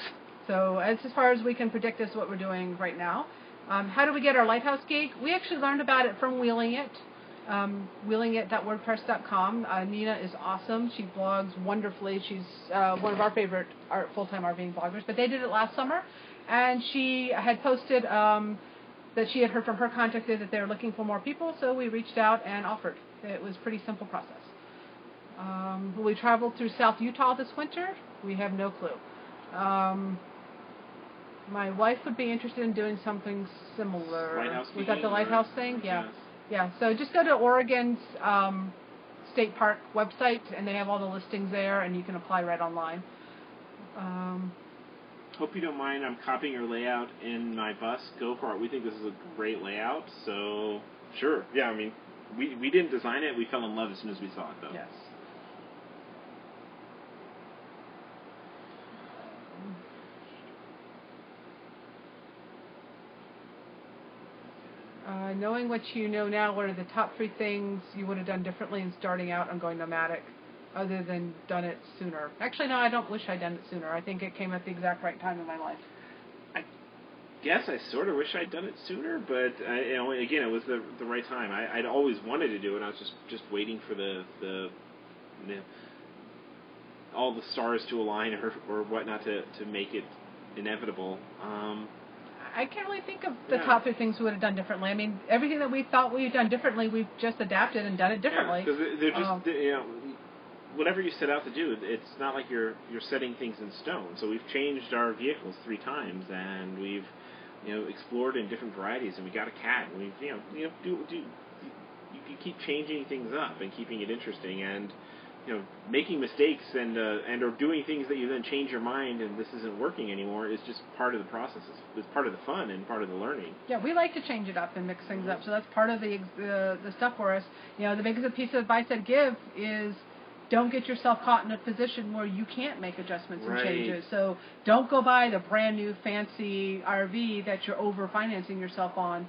So as far as we can predict is what we're doing right now. How do we get our Lighthouse gig? We actually learned about it from Wheeling It. Wheelingit.wordpress.com. Nina is awesome. She blogs wonderfully. She's one of our favorite full-time RVing bloggers. But they did it last summer, and she had posted that she had heard from her contacted that they were looking for more people, so we reached out and offered. It was a pretty simple process. Will we travel through South Utah this winter? We have no clue. My wife would be interested in doing something similar. We got the lighthouse thing? Yeah. Yeah, so just go to Oregon's State Park website, and they have all the listings there, and you can apply right online. Hope you don't mind. I'm copying your layout in my bus. Go for it. We think this is a great layout, so sure. Yeah, I mean, we didn't design it. We fell in love as soon as we saw it, though. Yes. Knowing what you know now, what are the top 3 things you would have done differently in starting out on going nomadic, other than done it sooner? Actually, no, I don't wish I'd done it sooner. I think it came at the exact right time in my life. I guess I sort of wish I'd done it sooner, but again, it was the right time. I'd always wanted to do it. I was just waiting for all the stars to align or whatnot to make it inevitable. I can't really think of the top 3 things we would have done differently. I mean, everything that we thought we had done differently, we've just adapted and done it differently. Because they're just, whatever you set out to do, it's not like you're setting things in stone. So we've changed our vehicles 3 times, and we've, explored in different varieties, and we got a cat. And we've, you keep changing things up and keeping it interesting, and making mistakes and or doing things that you then change your mind and this isn't working anymore is just part of the process. It's part of the fun and part of the learning. Yeah, we like to change it up and mix things up, so that's part of the stuff for us. The biggest piece of advice I'd give is don't get yourself caught in a position where you can't make adjustments and changes. So don't go buy the brand new fancy RV that you're over-financing yourself on,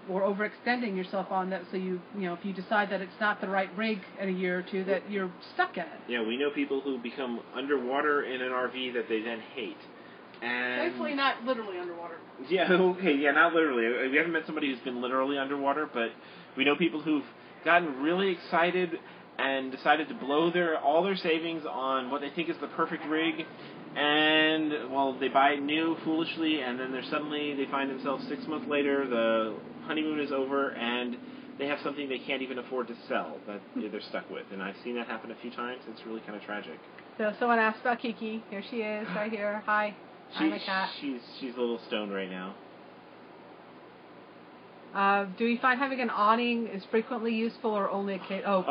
or overextending yourself on that, so if you decide that it's not the right rig in a year or 2, that you're stuck in it. Yeah, we know people who become underwater in an RV that they then hate. And thankfully not literally underwater. Yeah, okay, yeah, not literally. We haven't met somebody who's been literally underwater, but we know people who've gotten really excited and decided to blow all their savings on what they think is the perfect rig, and, they buy it new foolishly, and then they find themselves 6 months later, the honeymoon is over, and they have something they can't even afford to sell that they're stuck with. And I've seen that happen a few times. It's really kind of tragic. So someone asked about Kiki. Here she is, right here. Hi. I'm a cat. She's a little stoned right now. Do we find having an awning is frequently useful or only occasionally?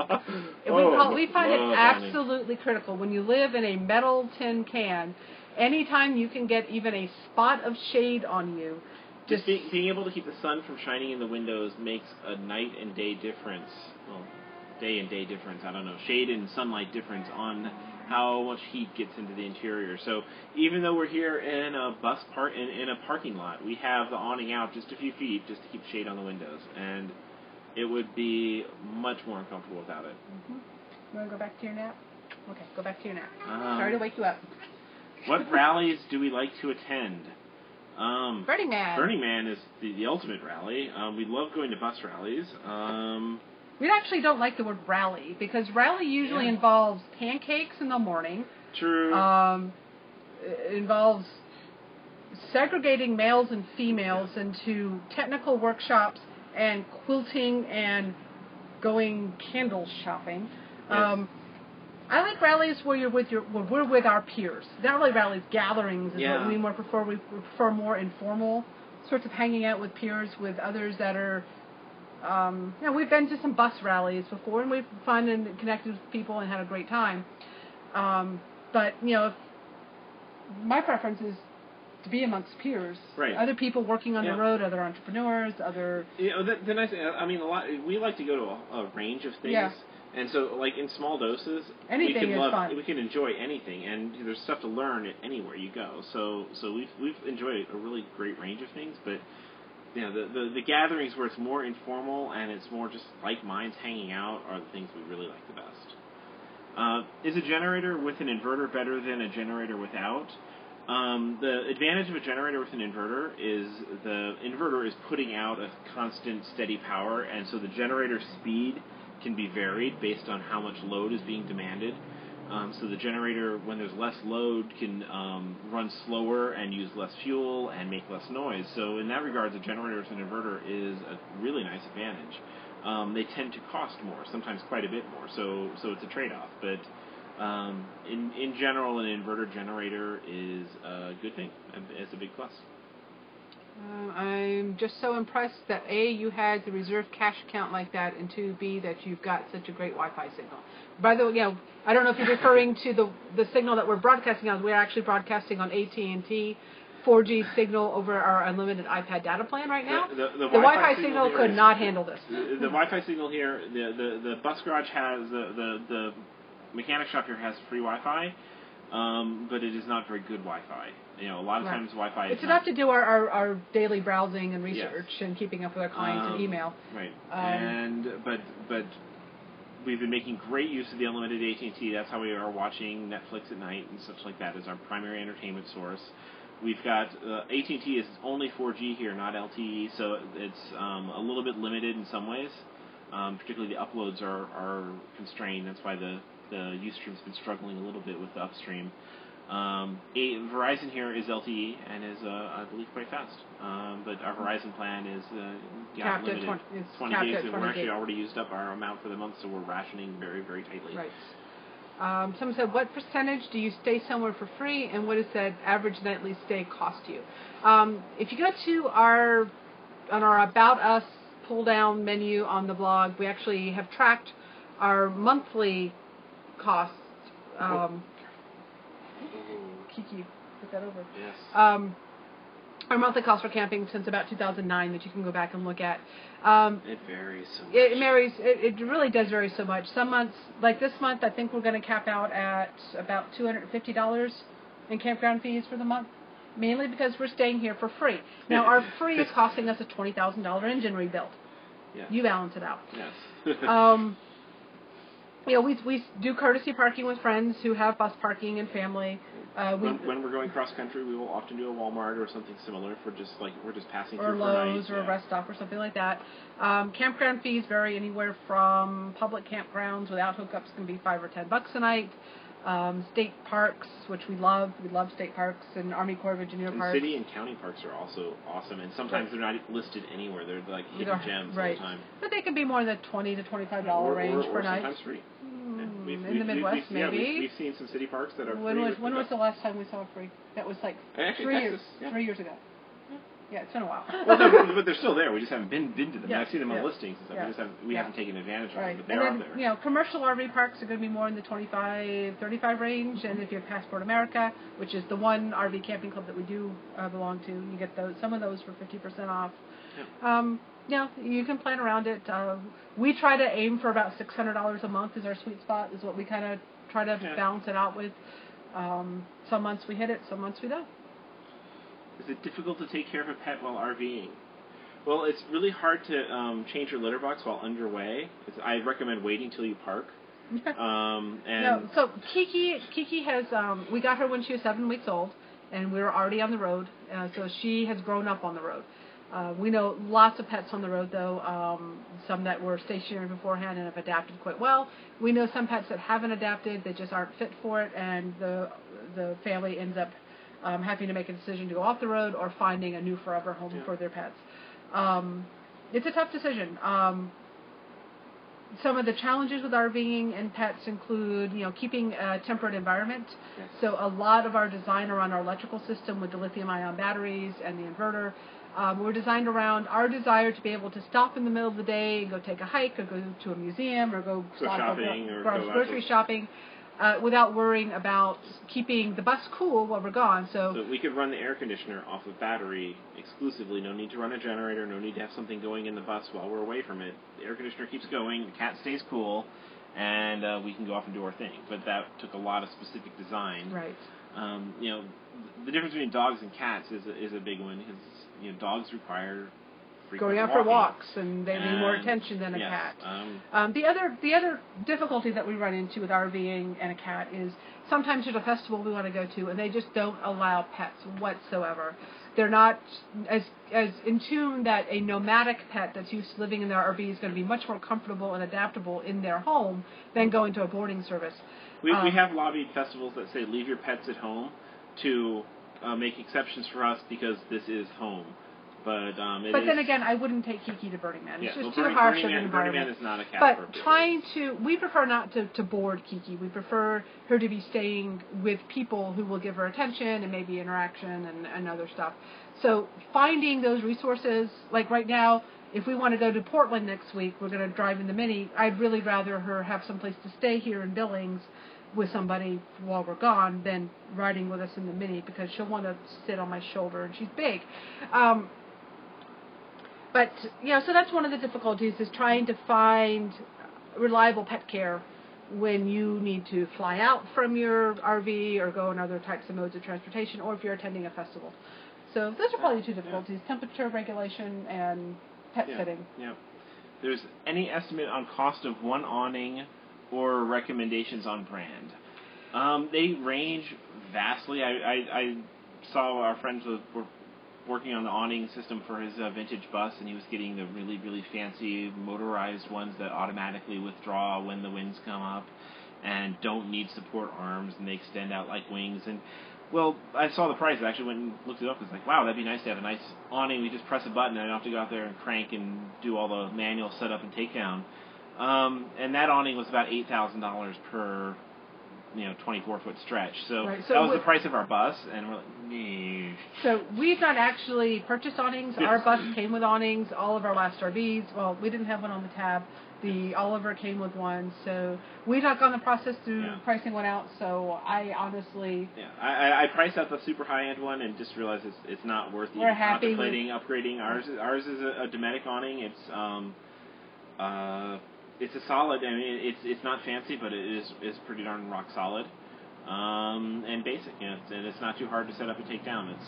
We find it absolutely critical. When you live in a metal tin can, anytime you can get even a spot of shade on you, just being able to keep the sun from shining in the windows makes a night and day difference. Well, day and day difference, I don't know. Shade and sunlight difference on how much heat gets into the interior. So even though we're here in a in a parking lot, we have the awning out just a few feet just to keep shade on the windows, and it would be much more uncomfortable without it. Mm-hmm. You want to go back to your nap? Okay, go back to your nap. Sorry to wake you up. What rallies do we like to attend? Burning Man. Burning Man is the ultimate rally. We love going to bus rallies. We actually don't like the word rally, because rally usually involves pancakes in the morning. True. It involves segregating males and females into technical workshops and quilting and going candle shopping. Yes. I like rallies where we're with our peers. Not really rallies, gatherings is what we more prefer. We prefer more informal sorts of hanging out with peers, with others that are. We've been to some bus rallies before, and we've fun and connected with people and had a great time. But my preference is to be amongst peers, right? Other people working on the road, other entrepreneurs, other. The nice thing, I mean, we like to go to a range of things. Yeah. And so, like, in small doses, anything is fun. We can enjoy anything, and there's stuff to learn anywhere you go. So we've enjoyed a really great range of things, but the gatherings where it's more informal and it's more just like minds hanging out are the things we really like the best. Is a generator with an inverter better than a generator without? The advantage of a generator with an inverter is the inverter is putting out a constant, steady power, and so the generator speed can be varied based on how much load is being demanded. So the generator, when there's less load, can run slower and use less fuel and make less noise. So in that regard, the generator with an inverter is a really nice advantage. They tend to cost more, sometimes quite a bit more. So it's a trade-off. But in general, an inverter generator is a good thing. It's a big plus. I'm just so impressed that A, you had the reserve cash account like that, and 2B, that you've got such a great Wi-Fi signal. By the way, I don't know if you're referring to the signal that we're broadcasting on. We're actually broadcasting on AT&T 4G signal over our unlimited iPad data plan right now. The Wi-Fi signal could not handle this. The Wi-Fi signal here, the bus garage has, the mechanic shop here has free Wi-Fi. But it is not very good Wi-Fi. A lot of times Wi-Fi is it's enough to do our daily browsing and research and keeping up with our clients and email. Right. But we've been making great use of the unlimited AT&T. That's how we are watching Netflix at night and such like that as our primary entertainment source. We've got AT&T is only 4G here, not LTE, so it's a little bit limited in some ways. Particularly the uploads are constrained. That's why the Ustream's been struggling a little bit with the upstream. Verizon here is LTE and is, I believe, quite fast. But our Verizon plan is capped limited. at 20 gigs, and we're actually already used up our amount for the month, so we're rationing very, very tightly. Right. Someone said, what percentage do you stay somewhere for free, and what does that average nightly stay cost you? If you go to our About Us pull-down menu on the blog, we actually have tracked our monthly costs. Kiki, put that over. Yes. Our monthly cost for camping since about 2009 that you can go back and look at. It varies so much. It varies. It really does vary so much. Some months, like this month, I think we're going to cap out at about $250 in campground fees for the month, mainly because we're staying here for free. Now, our free is costing us a $20,000 engine rebuild. Yes. You balance it out. Yes. We do courtesy parking with friends who have bus parking and family. When we're going cross country, we will often do a Walmart or something similar for just like we're just passing through or Lowe's or a rest stop or something like that. Campground fees vary anywhere from public campgrounds without hookups can be $5 or $10 a night. State parks, which we love state parks and Army Corps of Engineer parks. City and county parks are also awesome, and sometimes they're not listed anywhere. They're like hidden gems all the time. But they can be more in the $20 to $25 range per night. Sometimes free. In the Midwest, maybe. We've seen some city parks that are when free. When was the last time we saw free? That was like 3 years. Yeah. 3 years ago. Yeah, it's been a while. Well, no, but they're still there. We just haven't been to them. Yeah, I've seen them on listings and stuff. We haven't taken advantage of them, but they're out there. Commercial RV parks are going to be more in the 25, 35 range, and if you have Passport America, which is the one RV camping club that we do belong to, you get some of those for 50% off. Yeah. You can plan around it. We try to aim for about $600 a month is our sweet spot, is what we kind of try to balance it out with. Some months we hit it, some months we don't. Is it difficult to take care of a pet while RVing? Well, it's really hard to change your litter box while underway. I recommend waiting till you park. So Kiki has, we got her when she was 7 weeks old, and we were already on the road, so she has grown up on the road. We know lots of pets on the road, though, some that were stationary beforehand and have adapted quite well. We know some pets that haven't adapted, they just aren't fit for it, and the family ends up having to make a decision to go off the road or finding a new forever home for their pets. It's a tough decision. some of the challenges with RVing and pets include, keeping a temperate environment. Yes. So a lot of our design around our electrical system with the lithium-ion batteries and the inverter, we're designed around our desire to be able to stop in the middle of the day and go take a hike or go to a museum or go shopping or go grocery shopping without worrying about keeping the bus cool while we're gone. So we could run the air conditioner off of battery exclusively. No need to run a generator. No need to have something going in the bus while we're away from it. The air conditioner keeps going. The cat stays cool. And we can go off and do our thing. But that took a lot of specific design. Right. The difference between dogs and cats is a big one because dogs require going out for walks, and they need more attention than a cat. The other difficulty that we run into with RVing and a cat is sometimes there's a festival we want to go to, and they just don't allow pets whatsoever. They're not as in tune that a nomadic pet that's used to living in their RV is going to be much more comfortable and adaptable in their home than going to a boarding service. We have lobbied festivals that say leave your pets at home to make exceptions for us because this is home. But then again, I wouldn't take Kiki to Burning Man. It's just too Burning harsh of an Man, environment. Burning Man is not a cat. But we prefer not to board Kiki. We prefer her to be staying with people who will give her attention and maybe interaction and other stuff. So finding those resources, like right now, if we want to go to Portland next week, we're going to drive in the Mini. I'd really rather her have some place to stay here in Billings with somebody while we're gone than riding with us in the Mini because she'll want to sit on my shoulder and she's big. But, so that's one of the difficulties is trying to find reliable pet care when you need to fly out from your RV or go in other types of modes of transportation or if you're attending a festival. So those are probably the two difficulties, temperature regulation and pet sitting. Yeah. There's any estimate on cost of one awning or recommendations on brand? They range vastly. I saw our friends were working on the awning system for his vintage bus, and he was getting the really, really fancy motorized ones that automatically withdraw when the winds come up and don't need support arms, and they extend out like wings. And, well, I saw the price. I actually went and looked it up. I was like, wow, that'd be nice to have a nice awning. We just press a button, and I don't have to go out there and crank and do all the manual setup and takedown. And that awning was about $8,000 per 24-foot stretch. So that was the price of our bus, and we're like, nee. So we've not actually purchased awnings. Our bus came with awnings. All of our last RVs, well, we didn't have one on the tab. The Oliver came with one. So we've not gone the process through pricing one out. So I honestly... Yeah, I priced out the super high-end one and just realized it's not worth even contemplating upgrading. Ours is a Dometic awning. It's a solid. I mean, it's not fancy, but it is pretty darn rock solid, and basic. And it's not too hard to set up and take down. It's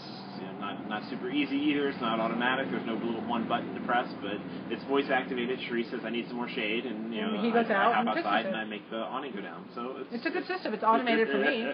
not super easy either. It's not automatic. There's no little one button to press, but it's voice activated. Cherie says I need some more shade, and he goes out I hop outside and I make the awning go down. So it's a good system. It's automated for me.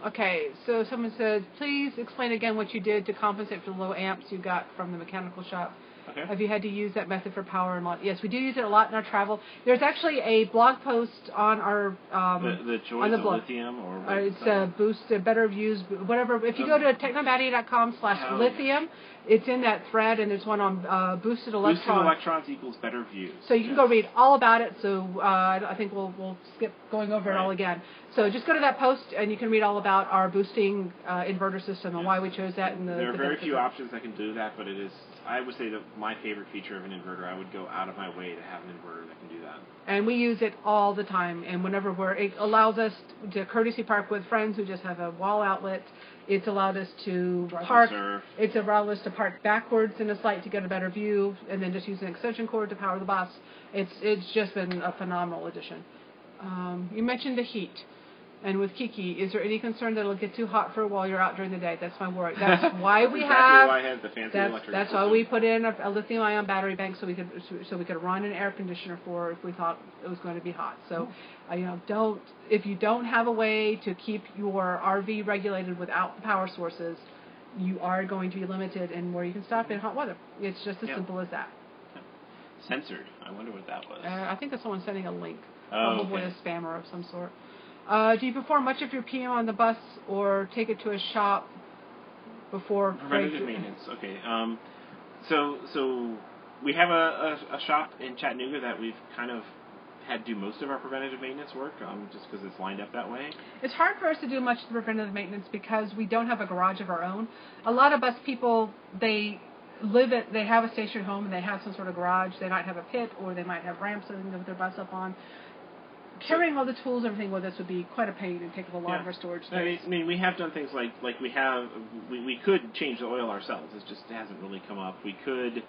Okay, so someone said, please explain again what you did to compensate for the low amps you got from the mechanical shop. Okay. Have you had to use that method for power and lot? Yes, we do use it a lot in our travel. There's actually a blog post on our the joys of lithium, or it's boost, better views, whatever. If you go to technomatty.com/lithium, it's in that thread, and there's one on boosted electrons. Boosted electrons equals better views. So you can go read all about it. So I think we'll skip going over it all again. So just go to that post, and you can read all about our boosting inverter system and why we chose that. And there are very few options that can do that, but it is, I would say, that my favorite feature of an inverter. I would go out of my way to have an inverter that can do that. And we use it all the time. And whenever it allows us to courtesy park with friends who just have a wall outlet. It's allowed us to park. It's allowed us to park backwards in a site to get a better view, and then just use an extension cord to power the bus. It's just been a phenomenal addition. You mentioned the heat. And with Kiki, is there any concern that it'll get too hot for her while you're out during the day? That's my worry. That's why we have. Why I had the fancy electric that's why we put in a lithium-ion battery bank so we could run an air conditioner for her if we thought it was going to be hot. So, if you don't have a way to keep your RV regulated without the power sources, you are going to be limited in where you can stop in hot weather. It's just as simple as that. Censored. I wonder what that was. I think that's someone sending a link. Probably a spammer of some sort. Do you perform much of your PM on the bus or take it to a shop before? Preventative maintenance. Okay. So we have a shop in Chattanooga that we've kind of had to do most of our preventative maintenance work, just because it's lined up that way. It's hard for us to do much of the preventative maintenance because we don't have a garage of our own. A lot of us people, they have a stationary home and they have some sort of garage. They might have a pit or they might have ramps that they can put their bus up on. Carrying all the tools and everything with us would be quite a pain and take up a lot of our storage space. I mean, we have done things like we could change the oil ourselves. It just hasn't really come up. We could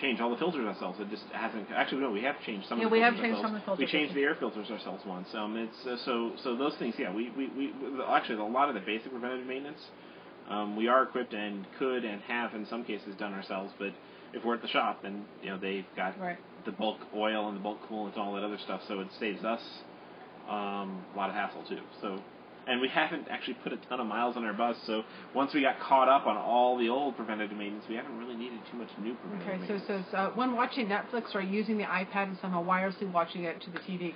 change all the filters ourselves. It just hasn't. Actually, no, we have changed some. Yeah, of the we have filters changed ourselves. some of the filters. We changed the air filters ourselves once. It's so those things. Yeah, we actually a lot of the basic preventative maintenance we are equipped and could and have in some cases done ourselves. But if we're at the shop, then they've got the bulk oil and the bulk coolant and all that other stuff, so it saves us a lot of hassle too. So, and we haven't actually put a ton of miles on our bus, so once we got caught up on all the old preventative maintenance, we haven't really needed too much new preventative maintenance. Okay, so when watching Netflix or using the iPad and somehow wirelessly watching it to the TV,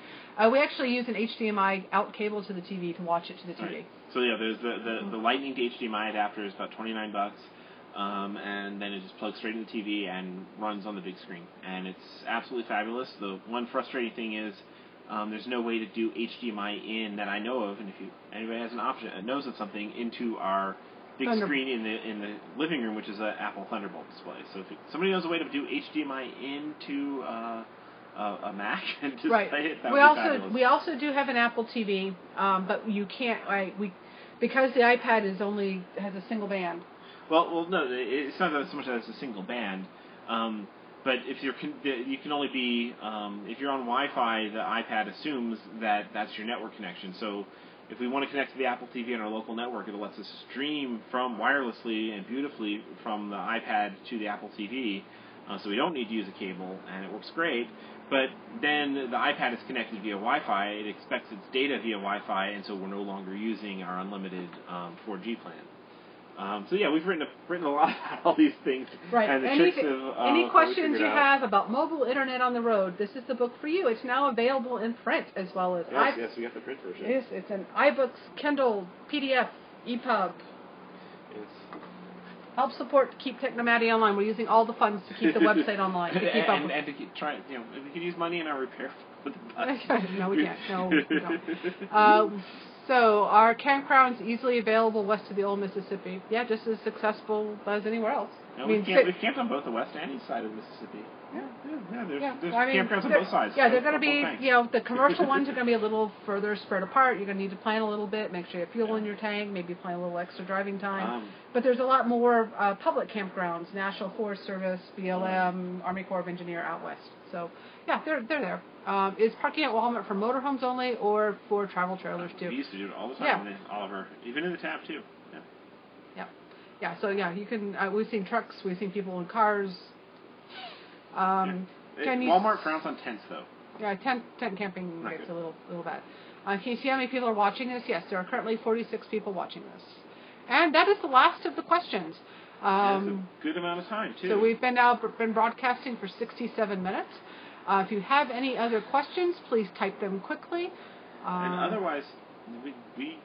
we actually use an HDMI out cable to the TV to watch it to the TV. Right. So yeah, there's the Lightning to HDMI adapter is about $29. And then it just plugs straight into the TV and runs on the big screen. And it's absolutely fabulous. The one frustrating thing is there's no way to do HDMI in that I know of, and if anybody has an option, knows of something, into our big screen in the living room, which is an Apple Thunderbolt display. So if somebody knows a way to do HDMI into a Mac and just play it, that would be fabulous. We also do have an Apple TV, but you can't, because the iPad has a single band. Well, no, it's not so much that it's a single band, but if you can only be if you're on Wi-Fi, the iPad assumes that that's your network connection. So if we want to connect to the Apple TV on our local network, it lets us stream from wirelessly and beautifully from the iPad to the Apple TV, so we don't need to use a cable, and it works great. But then the iPad is connected via Wi-Fi. It expects its data via Wi-Fi, and so we're no longer using our unlimited 4G plan. So yeah, we've written a lot about all these things. Right. And the tricks of any questions you have about mobile internet on the road, this is the book for you. It's now available in print as well as yes, we got the print version. Yes, it's an iBooks, Kindle, PDF, EPUB. Help support Keep Technomaty online. We're using all the funds to keep the website online. To keep up and to try, if we could use money in our repair for the bus. No, we can't. No, we don't. So our campground's easily available west of the old Mississippi. Yeah, just as successful as anywhere else. No, we've camped on both the west and east side of Mississippi. There's campgrounds on both sides. Yeah, they're going to be, the commercial ones are going to be a little further spread apart. You're going to need to plan a little bit, make sure you have fuel in your tank, maybe plan a little extra driving time. But there's a lot more public campgrounds, National Forest Service, BLM, Army Corps of Engineers out west. So, yeah, they're there. Is parking at Walmart for motorhomes only or for travel trailers too? We used to do it all the time in Oliver, even in the tap too. Yeah, so you can, we've seen trucks, we've seen people in cars. Walmart frowns on tents though. Yeah, tent camping gets a little bad. Can you see how many people are watching this? Yes, there are currently 46 people watching this. And that is the last of the questions. That's a good amount of time too. So we've been broadcasting for 67 minutes. If you have any other questions, please type them quickly. And otherwise, we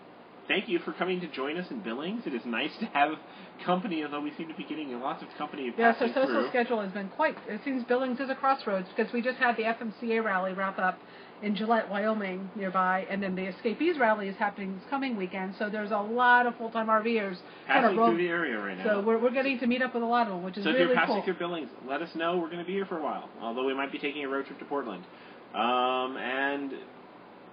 thank you for coming to join us in Billings. It is nice to have company, although we seem to be getting lots of company passing through. Yes, our social schedule has been it seems Billings is a crossroads because we just had the FMCA rally wrap up in Gillette, Wyoming, nearby, and then the Escapees rally is happening this coming weekend, so there's a lot of full-time RVers passing through the area right now. So we're getting to meet up with a lot of them, which is really cool. So if you're passing through Billings, let us know. We're going to be here for a while, although we might be taking a road trip to Portland. And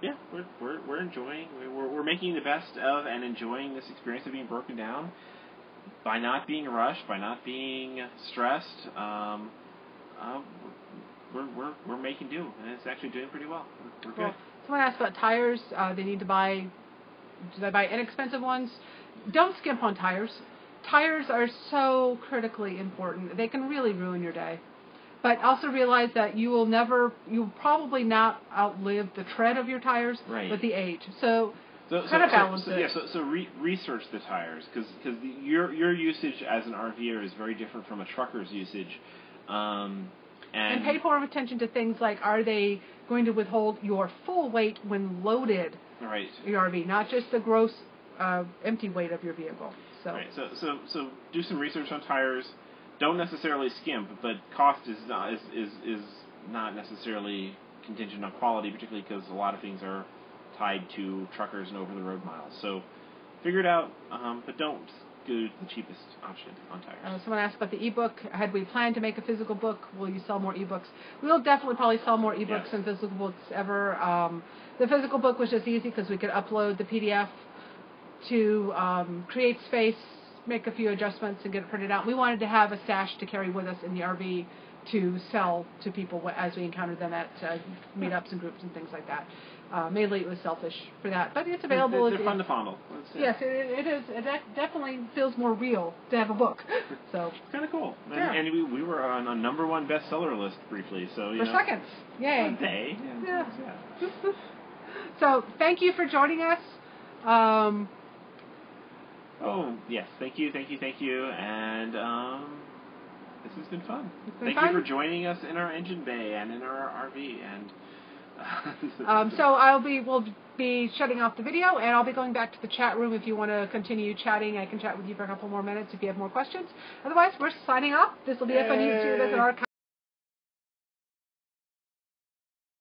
yeah, we're enjoying. We're making the best of and enjoying this experience of being broken down by not being rushed, by not being stressed. We're making do, and it's actually doing pretty well. We're good. Someone asked about tires. They need to buy. Do they buy inexpensive ones? Don't skimp on tires. Tires are so critically important. They can really ruin your day. But also realize that you'll probably not outlive the tread of your tires, but the age. So kind of balance it. Yeah, so research the tires, because your usage as an RVer is very different from a trucker's usage. And pay more attention to things like, are they going to withhold your full weight when loaded? Right. Your RV, not just the gross empty weight of your vehicle. So. Right. So do some research on tires. don't necessarily skimp, but cost is not necessarily contingent on quality, particularly because a lot of things are tied to truckers and over-the-road miles. So figure it out, but don't do the cheapest option on tires. Someone asked about the ebook. Had we planned to make a physical book? Will you sell more ebooks? We'll definitely probably sell more ebooks than physical books ever. The physical book was just easy because we could upload the PDF to create space, make a few adjustments, and get it printed out. We wanted to have a stash to carry with us in the RV to sell to people as we encountered them at meetups and groups and things like that. Mainly it was selfish for that, but it's available. They're fun to fondle. Yes, it is. It definitely feels more real to have a book. So it's kind of cool. And we were on a #1 bestseller list briefly. So for seconds, yay! A day. Yeah. So thank you for joining us. Oh yes, thank you, and this has been fun. Thank you for joining us in our engine bay and in our RV and. So we'll be shutting off the video, and I'll be going back to the chat room. If you want to continue chatting, I can chat with you for a couple more minutes if you have more questions. Otherwise, we're signing off. This will be a fun YouTube as an archive.